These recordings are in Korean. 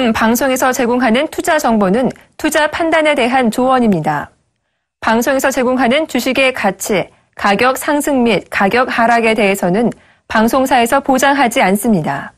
지금 방송에서 제공하는 투자 정보는 투자 판단에 대한 조언입니다. 방송에서 제공하는 주식의 가치, 가격 상승 및 가격 하락에 대해서는 방송사에서 보장하지 않습니다.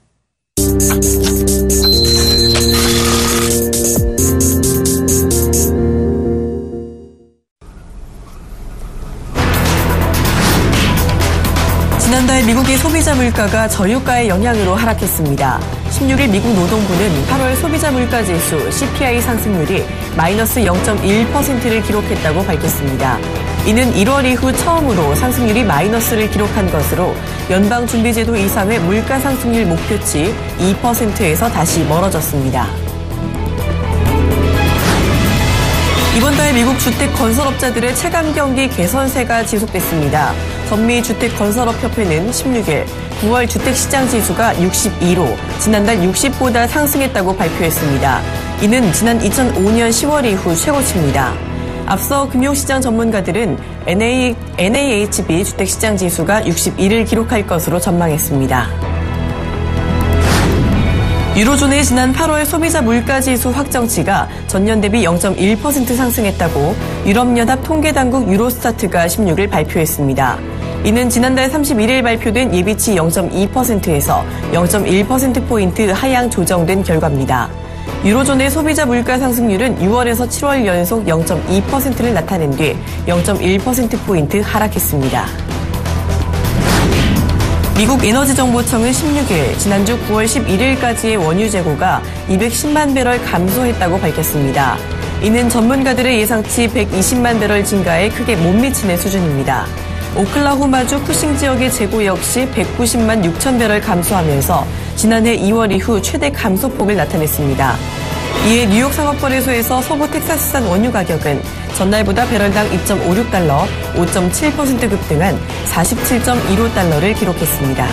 지난달 미국의 소비자 물가가 전유가의 영향으로 하락했습니다. 16일 미국 노동부는 8월 소비자 물가 지수 CPI 상승률이 마이너스 0.1%를 기록했다고 밝혔습니다. 이는 1월 이후 처음으로 상승률이 마이너스를 기록한 것으로 연방준비제도 이사회 물가 상승률 목표치 2%에서 다시 멀어졌습니다. 이번 달 미국 주택 건설업자들의 체감 경기 개선세가 지속됐습니다. 전미 주택건설업협회는 16일 9월 주택시장 지수가 62로 지난달 60보다 상승했다고 발표했습니다. 이는 지난 2005년 10월 이후 최고치입니다. 앞서 금융시장 전문가들은 NAHB 주택시장 지수가 61을 기록할 것으로 전망했습니다. 유로존의 지난 8월 소비자 물가지수 확정치가 전년 대비 0.1% 상승했다고 유럽연합 통계당국 유로스타트가 16일 발표했습니다. 이는 지난달 31일 발표된 예비치 0.2%에서 0.1%포인트 하향 조정된 결과입니다. 유로존의 소비자 물가 상승률은 6월에서 7월 연속 0.2%를 나타낸 뒤 0.1%포인트 하락했습니다. 미국 에너지정보청은 16일 지난주 9월 11일까지의 원유 재고가 210만 배럴 감소했다고 밝혔습니다. 이는 전문가들의 예상치 120만 배럴 증가에 크게 못 미치는 수준입니다. 오클라호마주 쿠싱 지역의 재고 역시 190만 6천 배럴 감소하면서 지난해 2월 이후 최대 감소폭을 나타냈습니다. 이에 뉴욕 상업거래소에서 서부 텍사스산 원유 가격은 전날보다 배럴당 2.56달러, 5.7% 급등한 47.15달러를 기록했습니다.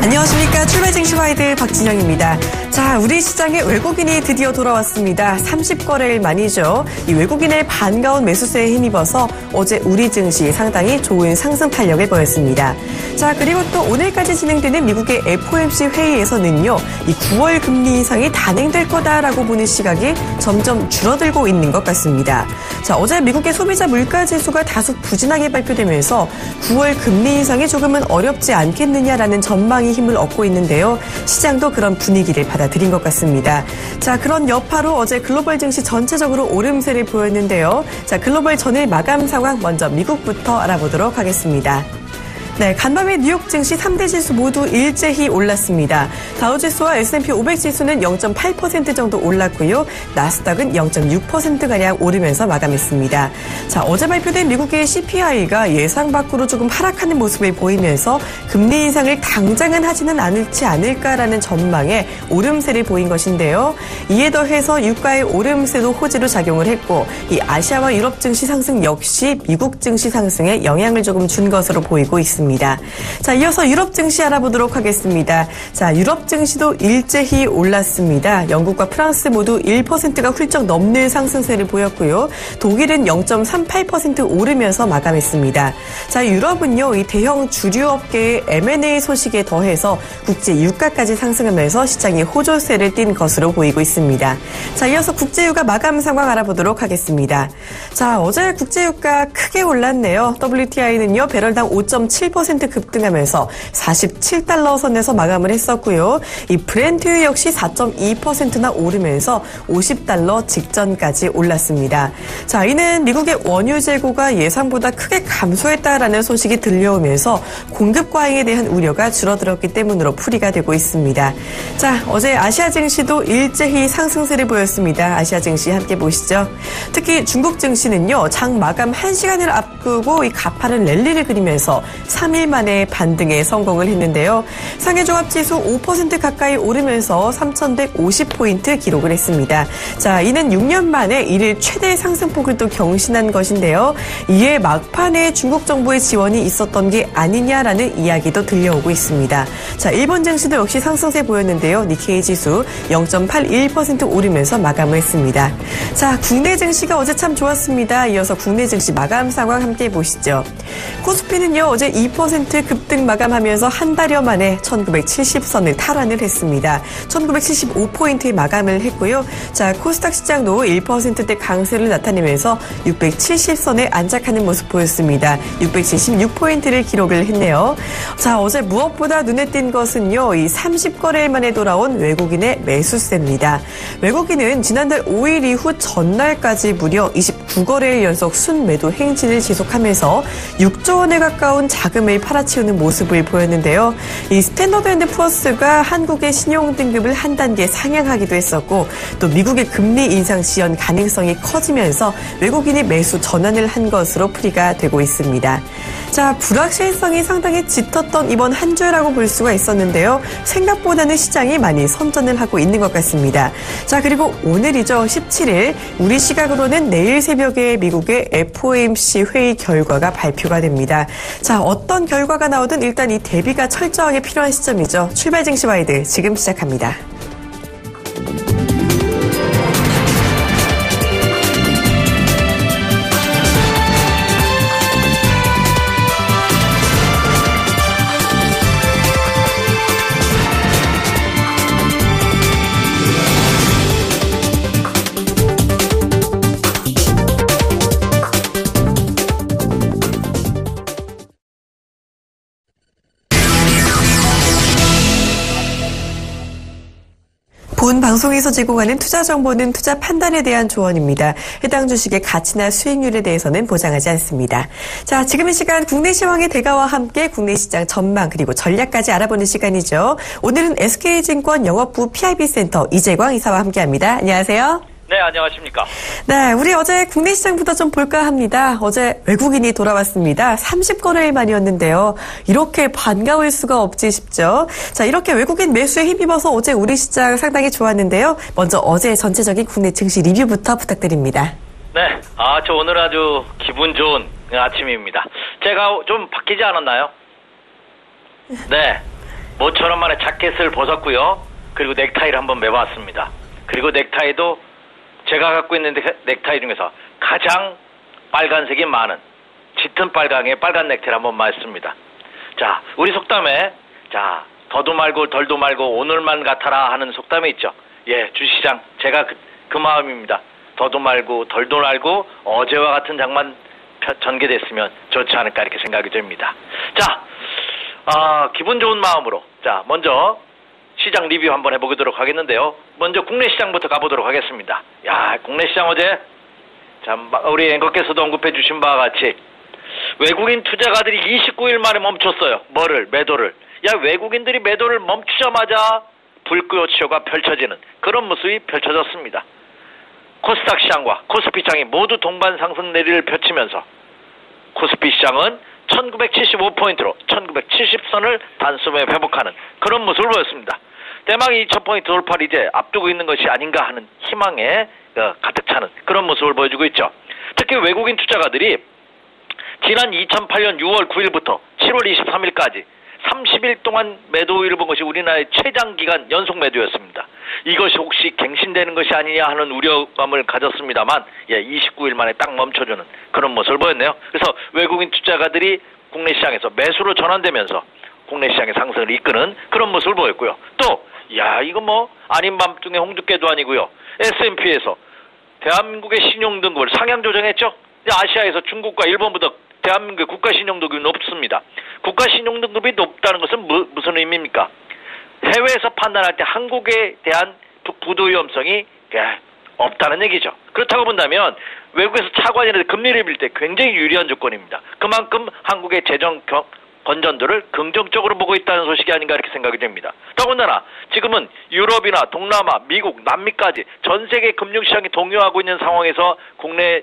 안녕하십니까. 출발 증시 와이드 박진영입니다. 자, 우리 시장에 외국인이 드디어 돌아왔습니다. 30거래일 만이죠. 이 외국인의 반가운 매수세에 힘입어서 어제 우리 증시 상당히 좋은 상승 탄력을 보였습니다. 자, 그리고 또 오늘까지 진행되는 미국의 FOMC 회의에서는요, 이 9월 금리 인상이 단행될 거다라고 보는 시각이 점점 줄어들고 있는 것 같습니다. 자, 어제 미국의 소비자 물가 지수가 다소 부진하게 발표되면서 9월 금리 인상이 조금은 어렵지 않겠느냐라는 전망이 힘을 얻고 있는데요. 시장도 그런 분위기를 받아들인 것 같습니다. 자, 그런 여파로 어제 글로벌 증시 전체적으로 오름세를 보였는데요. 자, 글로벌 전일 마감 상황 먼저 미국부터 알아보도록 하겠습니다. 네, 간밤에 뉴욕 증시 3대 지수 모두 일제히 올랐습니다. 다우지수와 S&P 500 지수는 0.8% 정도 올랐고요. 나스닥은 0.6%가량 오르면서 마감했습니다. 자, 어제 발표된 미국의 CPI가 예상 밖으로 조금 하락하는 모습을 보이면서 금리 인상을 당장은 하지는 않지 않을까라는 전망에 오름세를 보인 것인데요. 이에 더해서 유가의 오름세도 호재로 작용을 했고, 이 아시아와 유럽 증시 상승 역시 미국 증시 상승에 영향을 조금 준 것으로 보이고 있습니다. 자, 이어서 유럽 증시 알아보도록 하겠습니다. 자, 유럽 증시도 일제히 올랐습니다. 영국과 프랑스 모두 1%가 훌쩍 넘는 상승세를 보였고요. 독일은 0.38% 오르면서 마감했습니다. 자, 유럽은요, 이 대형 주류업계의 M&A 소식에 더해서 국제 유가까지 상승하면서 시장이 호조세를 띈 것으로 보이고 있습니다. 자, 이어서 국제유가 마감 상황 알아보도록 하겠습니다. 자, 어제 국제유가 크게 올랐네요. WTI는요, 배럴당 5.7% 4.2% 급등하면서 47달러 선에서 마감을 했었고요. 이 브렌트 역시 4.2%나 오르면서 50달러 직전까지 올랐습니다. 자, 이는 미국의 원유 재고가 예상보다 크게 감소했다라는 소식이 들려오면서 공급 과잉에 대한 우려가 줄어들었기 때문으로 풀이가 되고 있습니다. 자, 어제 아시아 증시도 일제히 상승세를 보였습니다. 아시아 증시 함께 보시죠. 특히 중국 증시는요, 장 마감 1시간을 앞두고 이 가파른 랠리를 그리면서 3일 만에 반등에 성공을 했는데요. 상해종합지수 5% 가까이 오르면서 3,150포인트 기록을 했습니다. 자, 이는 6년 만에 일일 최대 상승폭을 또 경신한 것인데요. 이에 막판에 중국 정부의 지원이 있었던 게 아니냐라는 이야기도 들려오고 있습니다. 자, 일본 증시도 역시 상승세 보였는데요. 니케이 지수 0.81% 오르면서 마감을 했습니다. 자, 국내 증시가 어제 참 좋았습니다. 이어서 국내 증시 마감 상황 함께 보시죠. 코스피는요, 어제 2% 급등 마감하면서 한 달여 만에 1970선을 탈환을 했습니다. 1975포인트에 마감을 했고요. 자, 코스닥 시장도 1%대 강세를 나타내면서 670선에 안착하는 모습 보였습니다. 676포인트를 기록을 했네요. 자, 어제 무엇보다 눈에 띈 것은요, 이 30거래일 만에 돌아온 외국인의 매수세입니다. 외국인은 지난달 5일 이후 전날까지 무려 29거래일 연속 순매도 행진을 지속하면서 6조 원에 가까운 자금을 팔아치우는 모습을 보였는데요. 이 스탠더드앤드푸어스가 한국의 신용 등급을 한 단계 상향하기도 했었고, 또 미국의 금리 인상 지연 가능성이 커지면서 외국인이 매수 전환을 한 것으로 풀이가 되고 있습니다. 자, 불확실성이 상당히 짙었던 이번 한 주라고 볼 수가 있었는데요. 생각보다는 시장이 많이 선전을 하고 있는 것 같습니다. 자, 그리고 오늘이죠. 17일 우리 시각으로는 내일 새벽에 미국의 FOMC 회의 결과가 발표가 됩니다. 자, 어떤 결과가 나오든 일단 이 대비가 철저하게 필요한 시점이죠. 출발 증시 와이드 지금 시작합니다. 본 방송에서 제공하는 투자 정보는 투자 판단에 대한 조언입니다. 해당 주식의 가치나 수익률에 대해서는 보장하지 않습니다. 자, 지금 이 시간 국내 시황의 대가와 함께 국내 시장 전망 그리고 전략까지 알아보는 시간이죠. 오늘은 SK증권 영업부 PIB센터 이재광 이사와 함께합니다. 안녕하세요. 네, 안녕하십니까. 네, 우리 어제 국내 시장부터 좀 볼까 합니다. 어제 외국인이 돌아왔습니다. 30거래일 만이었는데요. 이렇게 반가울 수가 없지 싶죠. 자, 이렇게 외국인 매수에 힘입어서 어제 우리 시장 상당히 좋았는데요. 먼저 어제 전체적인 국내 증시 리뷰부터 부탁드립니다. 네, 저 오늘 아주 기분 좋은 아침입니다. 제가 좀 바뀌지 않았나요? 네, 모처럼 만에 자켓을 벗었고요. 그리고 넥타이를 한번 매봤습니다. 그리고 넥타이도 제가 갖고 있는 넥타이 중에서 가장 빨간색이 많은 짙은 빨강의 빨간 넥타이를 한번 맞습니다. 자, 우리 속담에 자, 더도 말고 덜도 말고 오늘만 같아라 하는 속담이 있죠. 예, 주시장 제가 그 마음입니다. 더도 말고 덜도 말고 어제와 같은 장만 전개됐으면 좋지 않을까 이렇게 생각이 됩니다. 자, 기분 좋은 마음으로 자, 먼저 시장 리뷰 한번 해보도록 하겠는데요. 먼저 국내 시장부터 가보도록 하겠습니다. 야, 국내 시장 어제 참 우리 앵커께서도 언급해 주신 바와 같이 외국인 투자가들이 29일 만에 멈췄어요. 매도를. 야, 외국인들이 매도를 멈추자마자 불꽃쇼가 펼쳐지는 그런 모습이 펼쳐졌습니다. 코스닥 시장과 코스피 시장이 모두 동반 상승 내리를 펼치면서 코스피 시장은 1975포인트로 1970선을 단숨에 회복하는 그런 모습을 보였습니다. 대망 2000포인트 돌파를 이제 앞두고 있는 것이 아닌가 하는 희망에 가득 차는 그런 모습을 보여주고 있죠. 특히 외국인 투자가들이 지난 2008년 6월 9일부터 7월 23일까지 30일 동안 매도일을 본 것이 우리나라의 최장기간 연속 매도였습니다. 이것이 혹시 갱신되는 것이 아니냐 하는 우려감을 가졌습니다만 29일 만에 딱 멈춰주는 그런 모습을 보였네요. 그래서 외국인 투자가들이 국내 시장에서 매수로 전환되면서 국내 시장의 상승을 이끄는 그런 모습을 보였고요. 또 이거 뭐 아닌 밤중에 홍두깨도 아니고요. S&P에서 대한민국의 신용 등급을 상향 조정했죠. 아시아에서 중국과 일본보다 대한민국의 국가신용등급이 높습니다. 국가신용등급이 높다는 것은 무슨 의미입니까? 해외에서 판단할 때 한국에 대한 부도 위험성이 없다는 얘기죠. 그렇다고 본다면 외국에서 차관이라도 금리를 빌 때 굉장히 유리한 조건입니다. 그만큼 한국의 재정 건전도를 긍정적으로 보고 있다는 소식이 아닌가 이렇게 생각이 됩니다. 더군다나 지금은 유럽이나 동남아, 미국, 남미까지 전 세계 금융시장이 동요하고 있는 상황에서 국내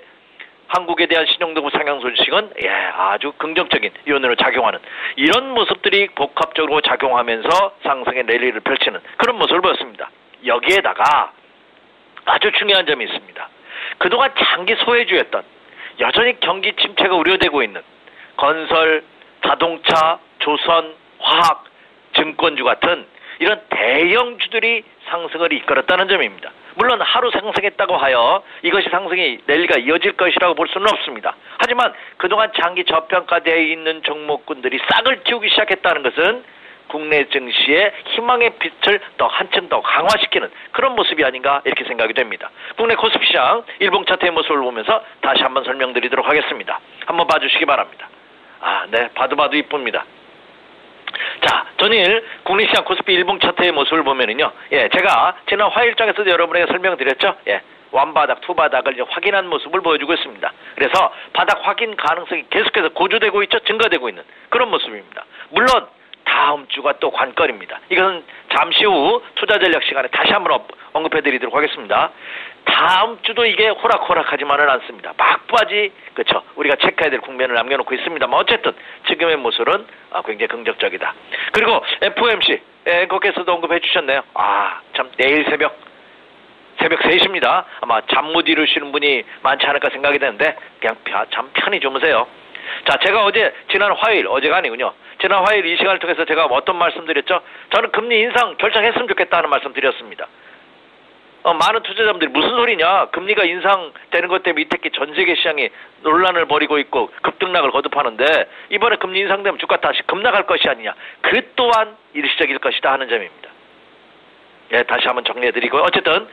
한국에 대한 신용등급 상향 소식은 아주 긍정적인 요인으로 작용하는 이런 모습들이 복합적으로 작용하면서 상승의 랠리를 펼치는 그런 모습을 보였습니다. 여기에다가 아주 중요한 점이 있습니다. 그동안 장기 소외주였던 여전히 경기 침체가 우려되고 있는 건설, 자동차, 조선, 화학, 증권주 같은 이런 대형주들이 상승을 이끌었다는 점입니다. 물론 하루 상승했다고 하여 이것이 상승이 랠리가 이어질 것이라고 볼 수는 없습니다. 하지만 그동안 장기 저평가되어 있는 종목군들이 싹을 틔우기 시작했다는 것은 국내 증시의 희망의 빛을 더 한층 더 강화시키는 그런 모습이 아닌가 이렇게 생각이 됩니다. 국내 코스피 시장 일봉 차트의 모습을 보면서 다시 한번 설명드리도록 하겠습니다. 한번 봐주시기 바랍니다. 네, 봐도 이쁩니다. 자, 전일 국내시장 코스피 일봉 차트의 모습을 보면은요, 제가 지난 화요일장에서도 여러분에게 설명드렸죠. 완바닥, 투바닥을 이제 확인한 모습을 보여주고 있습니다. 그래서 바닥 확인 가능성이 계속해서 고조되고 있죠, 증가되고 있는 그런 모습입니다. 물론 다음 주가 또 관건입니다. 이것은 잠시 후 투자 전략 시간에 다시 한번 언급해드리도록 하겠습니다. 다음 주도 이게 호락호락하지만은 않습니다. 막바지, 그렇죠. 우리가 체크해야 될 국면을 남겨놓고 있습니다만 어쨌든 지금의 모습은 굉장히 긍정적이다. 그리고 FOMC 앵커께서도 언급해 주셨네요. 참 내일 새벽 3시입니다. 아마 잠 못 이루시는 분이 많지 않을까 생각이 되는데 그냥 잠 편히 주무세요. 자, 제가 지난 화요일, 어제가 아니군요. 지난 화요일 이 시간을 통해서 제가 어떤 말씀 드렸죠? 저는 금리 인상 결정했으면 좋겠다는 말씀 드렸습니다. 많은 투자자분들이 무슨 소리냐? 금리가 인상되는 것 때문에 특히 전 세계 시장이 논란을 벌이고 있고 급등락을 거듭하는데 이번에 금리 인상되면 주가 다시 급락할 것이 아니냐? 그 또한 일시적일 것이다 하는 점입니다. 다시 한번 정리해드리고요. 어쨌든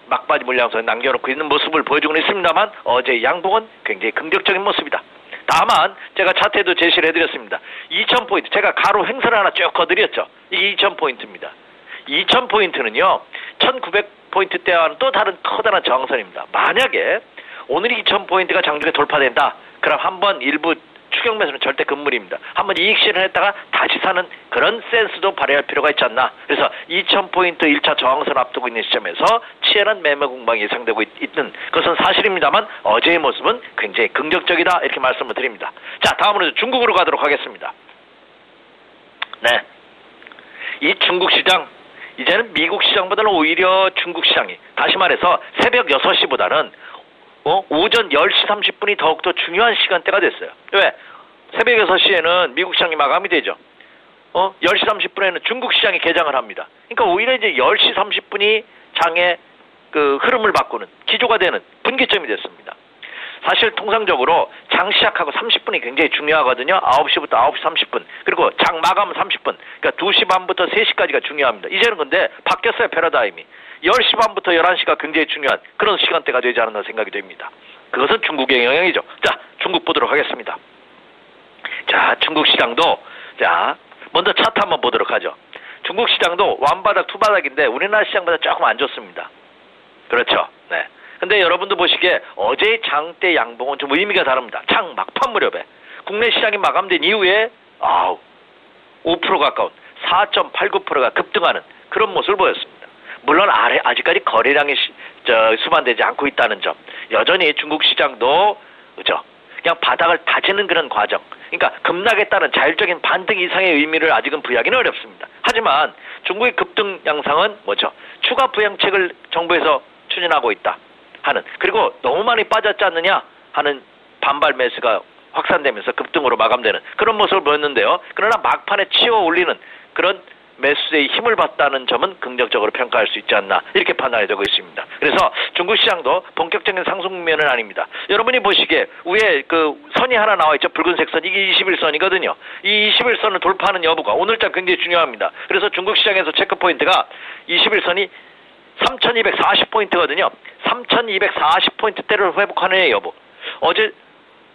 막바지 물량선에 남겨놓고 있는 모습을 보여주고 있습니다만 어제의 양봉은 굉장히 긍정적인 모습이다. 다만 제가 차트에도 제시를 해드렸습니다. 2000포인트 제가 가로 횡선을 하나 쭉 거드렸죠. 이게 2000포인트입니다. 2000포인트는요 1900포인트대와는 또 다른 커다란 저항선입니다. 만약에 오늘 2000포인트가 장중에 돌파된다, 그럼 한번 일부 추격 매수는 절대 금물입니다. 한번 이익 실현했다가 다시 사는 그런 센스도 발휘할 필요가 있지 않나. 그래서 2000포인트 1차 저항선 앞두고 있는 시점에서 치열한 매매 공방이 예상되고 있는 것은 사실입니다만 어제의 모습은 굉장히 긍정적이다 이렇게 말씀을 드립니다. 자, 다음으로 중국으로 가도록 하겠습니다. 네, 이 중국 시장 이제는 미국 시장보다는 오히려 중국 시장이 다시 말해서 새벽 6시보다는 오전 10시 30분이 더욱더 중요한 시간대가 됐어요. 왜? 새벽 6시에는 미국 시장이 마감이 되죠. 10시 30분에는 중국 시장이 개장을 합니다. 그러니까 오히려 이제 10시 30분이 장의 그 흐름을 바꾸는 기조가 되는 분기점이 됐습니다. 사실 통상적으로 장 시작하고 30분이 굉장히 중요하거든요. 9시부터 9시 30분. 그리고 장 마감은 30분. 그러니까 2시 반부터 3시까지가 중요합니다. 이제는 근데 바뀌었어요, 패러다임이. 10시 반부터 11시가 굉장히 중요한 그런 시간대가 되지 않았나 생각이 됩니다. 그것은 중국의 영향이죠. 자, 중국 보도록 하겠습니다. 자, 중국 시장도 먼저 차트 한번 보도록 하죠. 중국 시장도 완바닥, 투바닥인데 우리나라 시장보다 조금 안 좋습니다. 그렇죠. 네. 근데 여러분도 보시기에 어제의 장대 양봉은 좀 의미가 다릅니다. 장 막판 무렵에 국내 시장이 마감된 이후에 5% 가까운 4.89%가 급등하는 그런 모습을 보였습니다. 물론 아직까지 거래량이 수반되지 않고 있다는 점. 여전히 중국 시장도 그죠? 그냥 바닥을 다지는 그런 과정. 그러니까 급락에 따른 자율적인 반등 이상의 의미를 아직은 부여하기는 어렵습니다. 하지만 중국의 급등 양상은 뭐죠? 추가 부양책을 정부에서 추진하고 있다 하는, 그리고 너무 많이 빠졌지 않느냐 하는 반발 매수가 확산되면서 급등으로 마감되는 그런 모습을 보였는데요. 그러나 막판에 치워 올리는 그런 매수세의 힘을 받다는 점은 긍정적으로 평가할 수 있지 않나 이렇게 판단이 되고 있습니다. 그래서 중국 시장도 본격적인 상승 국면은 아닙니다. 여러분이 보시기에 위에 그 선이 하나 나와 있죠. 붉은색 선, 이게 21선이거든요. 이 21선을 돌파하는 여부가 오늘장 굉장히 중요합니다. 그래서 중국 시장에서 체크 포인트가 21선이 3240포인트거든요. 3240포인트대를 회복하는 여부. 어제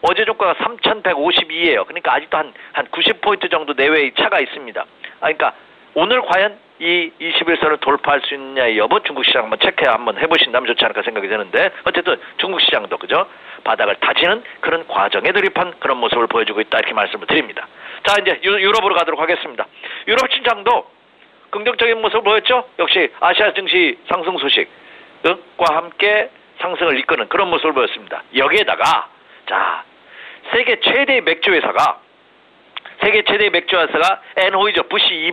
어제 종가가 3,152예요. 그러니까 아직도 한 90포인트 정도 내외의 차가 있습니다. 그러니까 오늘 과연 이 21선을 돌파할 수 있느냐의 여부 중국 시장 한번 체크 한번 해보신다면 좋지 않을까 생각이 드는데 어쨌든 중국 시장도 그죠? 바닥을 다지는 그런 과정에 돌입한 그런 모습을 보여주고 있다 이렇게 말씀을 드립니다. 자 이제 유럽으로 가도록 하겠습니다. 유럽 시장도 긍정적인 모습을 보였죠? 역시 아시아 증시 상승 소식과 함께 상승을 이끄는 그런 모습을 보였습니다. 여기에다가 자 세계 최대의 맥주 회사가 엔호이저 부시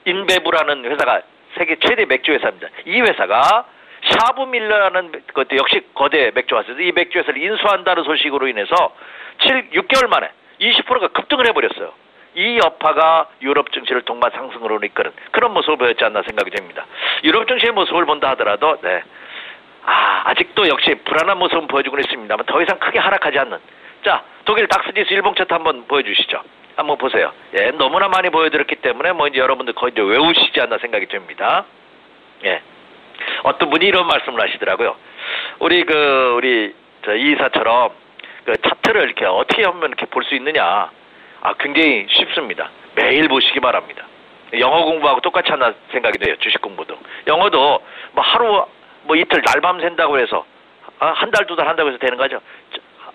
인베브라는 회사가 세계 최대 맥주 회사입니다. 이 회사가 샤브밀러라는 것도 역시 거대 맥주 회사인데 이 맥주 회사를 인수한다는 소식으로 인해서 6개월 만에 20%가 급등을 해버렸어요. 이 여파가 유럽 증시를 동반 상승으로 이끄는 그런 모습을 보였지 않나 생각이 됩니다. 유럽 증시의 모습을 본다 하더라도 아직도 역시 불안한 모습은 보여주고 있습니다만 더 이상 크게 하락하지 않는. 자, 독일 닥스지수 일봉 차트 한번 보여주시죠. 한번 보세요. 예, 너무나 많이 보여드렸기 때문에 이제 여러분들 거의 이제 외우시지 않나 생각이 듭니다. 예. 어떤 분이 이런 말씀을 하시더라고요. 우리 이사처럼 그 차트를 이렇게 어떻게 하면 이렇게 볼 수 있느냐. 굉장히 쉽습니다. 매일 보시기 바랍니다. 영어 공부하고 똑같이 하나 생각이 돼요. 주식 공부도. 영어도 하루 이틀 날밤 샌다고 해서 한 달, 두 달 한다고 해서 되는 거죠.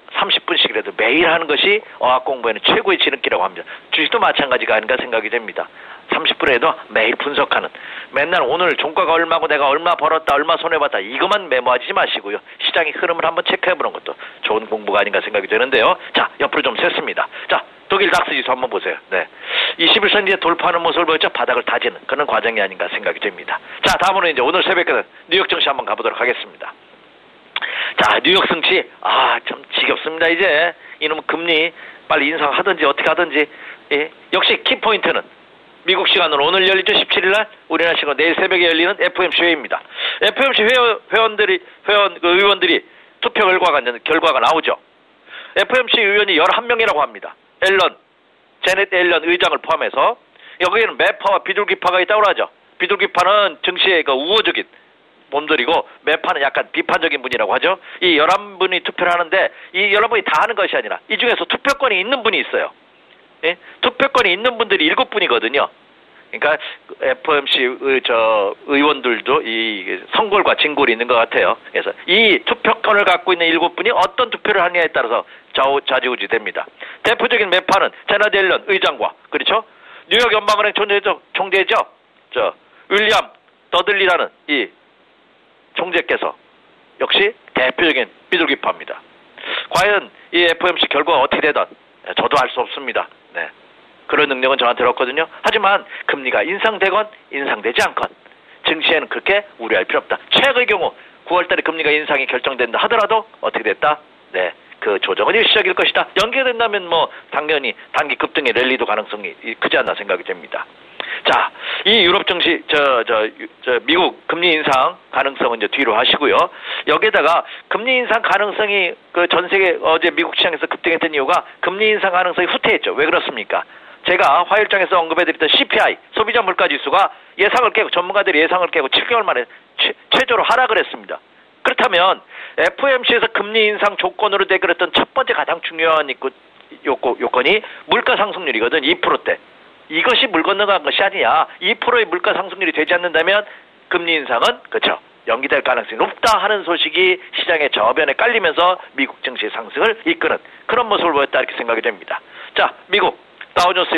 30분씩이라도 매일 하는 것이 어학 공부에는 최고의 지름길이라고 합니다. 주식도 마찬가지가 아닌가 생각이 됩니다. 30분에도 매일 분석하는 맨날 오늘 종가가 얼마고 내가 얼마 벌었다 얼마 손해봤다 이것만 메모하지 마시고요. 시장의 흐름을 한번 체크해보는 것도 좋은 공부가 아닌가 생각이 되는데요. 자, 옆으로 좀 셌습니다. 자, 독일 닥스지수 한번 보세요. 네, 21선 이제 돌파하는 모습을 보였죠. 바닥을 다지는 그런 과정이 아닌가 생각이 됩니다. 자, 다음으로 이제 오늘 새벽에 뉴욕 증시 한번 가보도록 하겠습니다. 자, 뉴욕 증시 참 지겹습니다. 이제 이놈 금리 빨리 인상하든지 어떻게 하든지. 예. 역시 키포인트는 미국 시간으로 오늘 열리죠. 17일날 우리나라 시간 내일 새벽에 열리는 FOMC 회의입니다. FOMC 의원들이 투표 결과가 나오죠. FOMC 의원이 11명이라고 합니다. 제넷 앨런 의장을 포함해서 여기에는 매파와 비둘기파가 있다고 하죠. 비둘기파는 증시의 우호적인 몸들이고 매파는 약간 비판적인 분이라고 하죠. 이 11분이 투표를 하는데 이 11분이 다 하는 것이 아니라 이 중에서 투표권이 있는 분이 있어요. 예? 투표권이 있는 분들이 7분이거든요. 그러니까 FOMC 의원들도 이 성골과 진골이 있는 것 같아요. 그래서 이 투표권을 갖고 있는 7분이 어떤 투표를 하느냐에 따라서 좌지우지 됩니다. 대표적인 매파는 제넷 앨런 의장과 그렇죠? 뉴욕 연방은행 총재죠. 윌리엄 더들리라는 이 총재께서 역시 대표적인 비둘기파입니다. 과연 이 FOMC 결과가 어떻게 되든 저도 알 수 없습니다. 네. 그런 능력은 저한테 없거든요. 하지만 금리가 인상되건 인상되지 않건 증시에는 그렇게 우려할 필요 없다. 최악의 경우 9월달에 금리가 인상이 결정된다 하더라도 어떻게 됐다? 네, 그 조정은 일시적일 것이다. 연기된다면 당연히 단기 급등의 랠리도 가능성이 크지 않나 생각이 됩니다. 자, 이 유럽 증시, 미국 금리 인상 가능성은 이제 뒤로 하시고요. 여기에다가 금리 인상 가능성이 전 세계 어제 미국 시장에서 급등했던 이유가 금리 인상 가능성이 후퇴했죠. 왜 그렇습니까? 제가 화요일장에서 언급해드렸던 CPI, 소비자 물가지수가 전문가들이 예상을 깨고 7개월 만에 최저로 하락을 했습니다. 그렇다면 FOMC에서 금리 인상 조건으로 대결했던 첫 번째 가장 중요한 요건이 물가 상승률이거든. 2%대. 이것이 물 건너간 것이 아니냐. 2%의 물가 상승률이 되지 않는다면 금리 인상은 그렇죠. 연기될 가능성이 높다 하는 소식이 시장의 저변에 깔리면서 미국 증시 상승을 이끄는 그런 모습을 보였다 이렇게 생각이 됩니다. 자, 미국 다우존스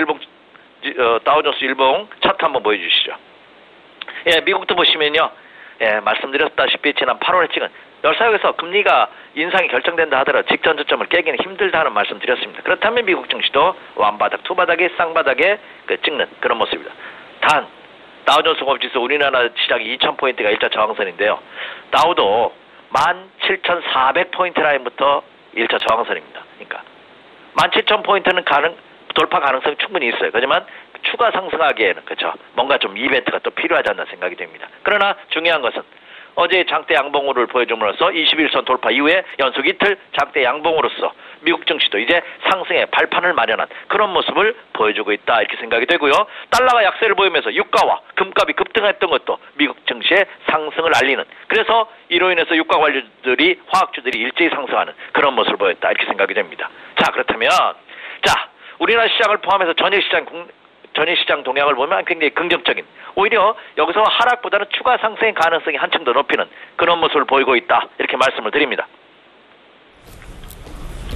일봉 차트 한번 보여주시죠. 예, 미국도 보시면요. 예, 말씀드렸다시피 지난 8월에 찍은 열사역에서 금리가 인상이 결정된다 하더라도 직전 저점을 깨기는 힘들다는 말씀 드렸습니다. 그렇다면 미국 증시도 완바닥, 투바닥에 쌍바닥에 찍는 그런 모습입니다. 단 다우존스 공업지수 우리나라 시장이 2000포인트가 1차 저항선인데요. 다우도 17,400포인트 라인부터 1차 저항선입니다. 그러니까 17,000포인트는 돌파 가능성이 충분히 있어요. 하지만 추가 상승하기에는 그렇죠. 뭔가 좀 이벤트가 또 필요하지 않나 생각이 됩니다. 그러나 중요한 것은 어제 장대 양봉으로를 보여줌으로써 21선 돌파 이후에 연속 이틀 장대 양봉으로서 미국 증시도 이제 상승의 발판을 마련한 그런 모습을 보여주고 있다 이렇게 생각이 되고요. 달러가 약세를 보이면서 유가와 금값이 급등했던 것도 미국 증시의 상승을 알리는, 그래서 이로 인해서 유가 관료들이 화학주들이 일제히 상승하는 그런 모습을 보였다 이렇게 생각이 됩니다. 자, 그렇다면 우리나라 시장을 포함해서 전일시장 동향을 보면 굉장히 긍정적인, 오히려 여기서 하락보다는 추가 상승의 가능성이 한층 더 높이는 그런 모습을 보이고 있다 이렇게 말씀을 드립니다.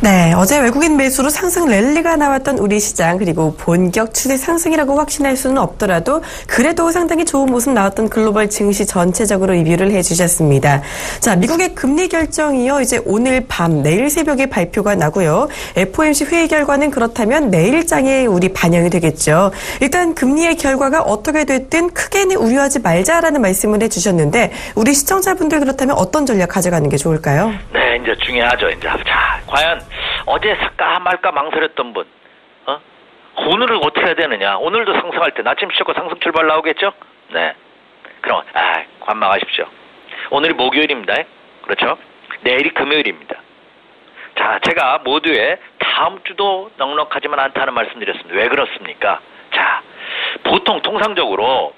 네, 어제 외국인 매수로 상승 랠리가 나왔던 우리 시장, 그리고 본격 추세 상승이라고 확신할 수는 없더라도 그래도 상당히 좋은 모습 나왔던 글로벌 증시 전체적으로 리뷰를 해주셨습니다. 자, 미국의 금리 결정이요, 이제 오늘 밤, 내일 새벽에 발표가 나고요. FOMC 회의 결과는 그렇다면 내일장에 우리 반영이 되겠죠. 일단 금리의 결과가 어떻게 됐든 크게는 우려하지 말자라는 말씀을 해주셨는데, 우리 시청자분들 그렇다면 어떤 전략 가져가는 게 좋을까요? 네, 이제 중요하죠. 이제 자, 과연 어제 살까 말까 망설였던 분, 오늘을 어떻게 해야 되느냐? 오늘도 상승할 때 아침 시작과 상승 출발 나오겠죠? 네. 그럼 관망하십시오. 오늘이 목요일입니다. 그렇죠? 내일이 금요일입니다. 자, 제가 모두에 다음 주도 넉넉하지만 않다는 말씀드렸습니다. 왜 그렇습니까? 자, 보통 통상적으로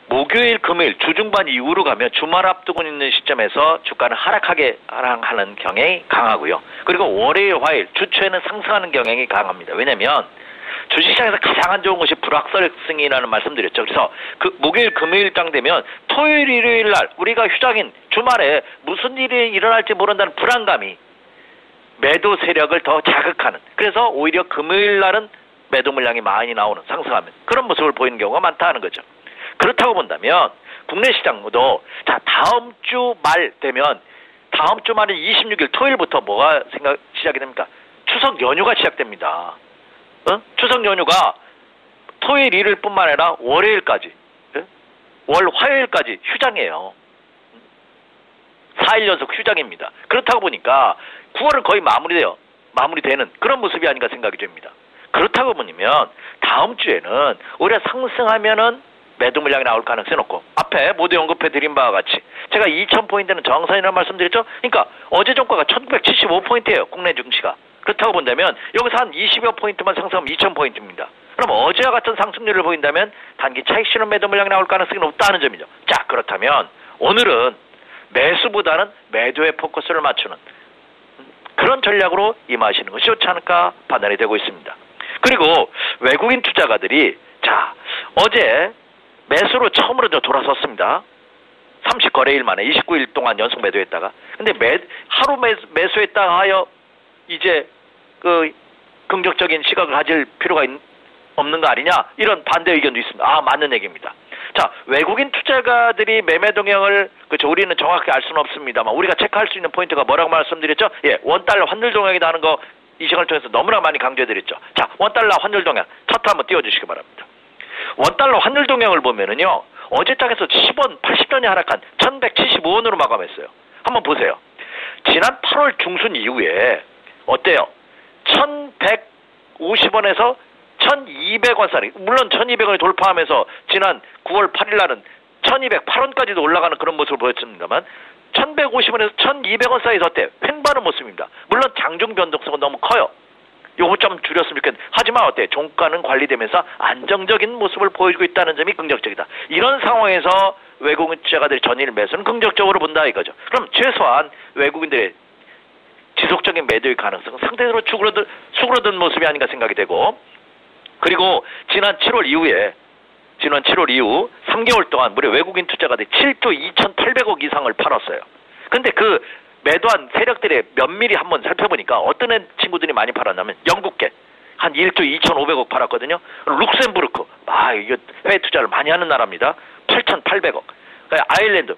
목요일, 금요일, 주중반 이후로 가면 주말 앞두고 있는 시점에서 주가는 하락하는 경향이 강하고요. 그리고 월요일, 화요일, 주초에는 상승하는 경향이 강합니다. 왜냐하면 주식시장에서 가장 안 좋은 것이 불확실성이라는 말씀드렸죠. 그래서 그 목요일, 금요일장 되면 토요일, 일요일 날 우리가 휴장인 주말에 무슨 일이 일어날지 모른다는 불안감이 매도 세력을 더 자극하는, 그래서 오히려 금요일 날은 매도 물량이 많이 나오는, 상승하면 그런 모습을 보이는 경우가 많다는 거죠. 그렇다고 본다면 국내 시장도 다음 주 말 되면, 다음 주 말은 26일 토요일부터 뭐가 시작이 됩니까? 추석 연휴가 시작됩니다. 추석 연휴가 토요일, 일요일뿐만 아니라 월요일까지, 화요일까지 휴장이에요. 4일 연속 휴장입니다. 그렇다고 보니까 9월은 거의 마무리되는 그런 모습이 아닌가 생각이 됩니다. 그렇다고 보면 다음 주에는 오히려 상승하면은 매도 물량이 나올 가능성이 높고, 앞에 모두 언급해드린 바와 같이 제가 2000포인트는 정상이라는 말씀드렸죠. 그러니까 어제 종가가 1975포인트예요. 국내 증시가. 그렇다고 본다면 여기서 한 20여 포인트만 상승하면 2000포인트입니다. 그럼 어제와 같은 상승률을 보인다면 단기 차익 실현 매도 물량이 나올 가능성이 높다는 점이죠. 자, 그렇다면 오늘은 매수보다는 매도에 포커스를 맞추는 그런 전략으로 임하시는 것이 좋지 않을까 판단이 되고 있습니다. 그리고 외국인 투자가들이 어제 매수로 처음으로 돌아섰습니다. 30거래일 만에 29일 동안 연속 매도했다가, 근데 하루 매수했다 하여 이제 그 긍정적인 시각을 가질 필요가 없는 거 아니냐, 이런 반대 의견도 있습니다. 맞는 얘기입니다. 자, 외국인 투자가들이 매매 동향을 우리는 정확히 알 수는 없습니다만 우리가 체크할 수 있는 포인트가 뭐라고 말씀드렸죠? 원달러 환율 동향이다 하는 거 이 시간을 통해서 너무나 많이 강조해드렸죠. 자, 원달러 환율 동향 차트 한번 띄워주시기 바랍니다. 원달러 환율 동향을 보면은요, 어제 장에서 10원, 80원이 하락한 1175원으로 마감했어요. 한번 보세요. 지난 8월 중순 이후에 어때요? 1150원에서 1200원 사이, 물론 1200원이 돌파하면서 지난 9월 8일 날은 1208원까지도 올라가는 그런 모습을 보였습니다만 1150원에서 1200원 사이에서 어때요? 횡보하는 모습입니다. 물론 장중 변동성은 너무 커요. 요거 좀 줄였으면 좋겠는데, 하지만 어때? 종가는 관리되면서 안정적인 모습을 보여주고 있다는 점이 긍정적이다. 이런 상황에서 외국인 투자가들이 전일 매수는 긍정적으로 본다 이거죠. 그럼 최소한 외국인들의 지속적인 매도의 가능성은 상대적으로 수그러든 모습이 아닌가 생각이 되고, 그리고 지난 7월 이후 3개월 동안 무려 외국인 투자가들이 7조 2,800억 이상을 팔았어요. 근데 그 매도한 세력들의 면밀히 한번 살펴보니까 어떤 친구들이 많이 팔았냐면 영국계 한 1조 2,500억 팔았거든요. 룩셈부르크, 이거 해외 투자를 많이 하는 나라입니다. 8,800억. 아일랜드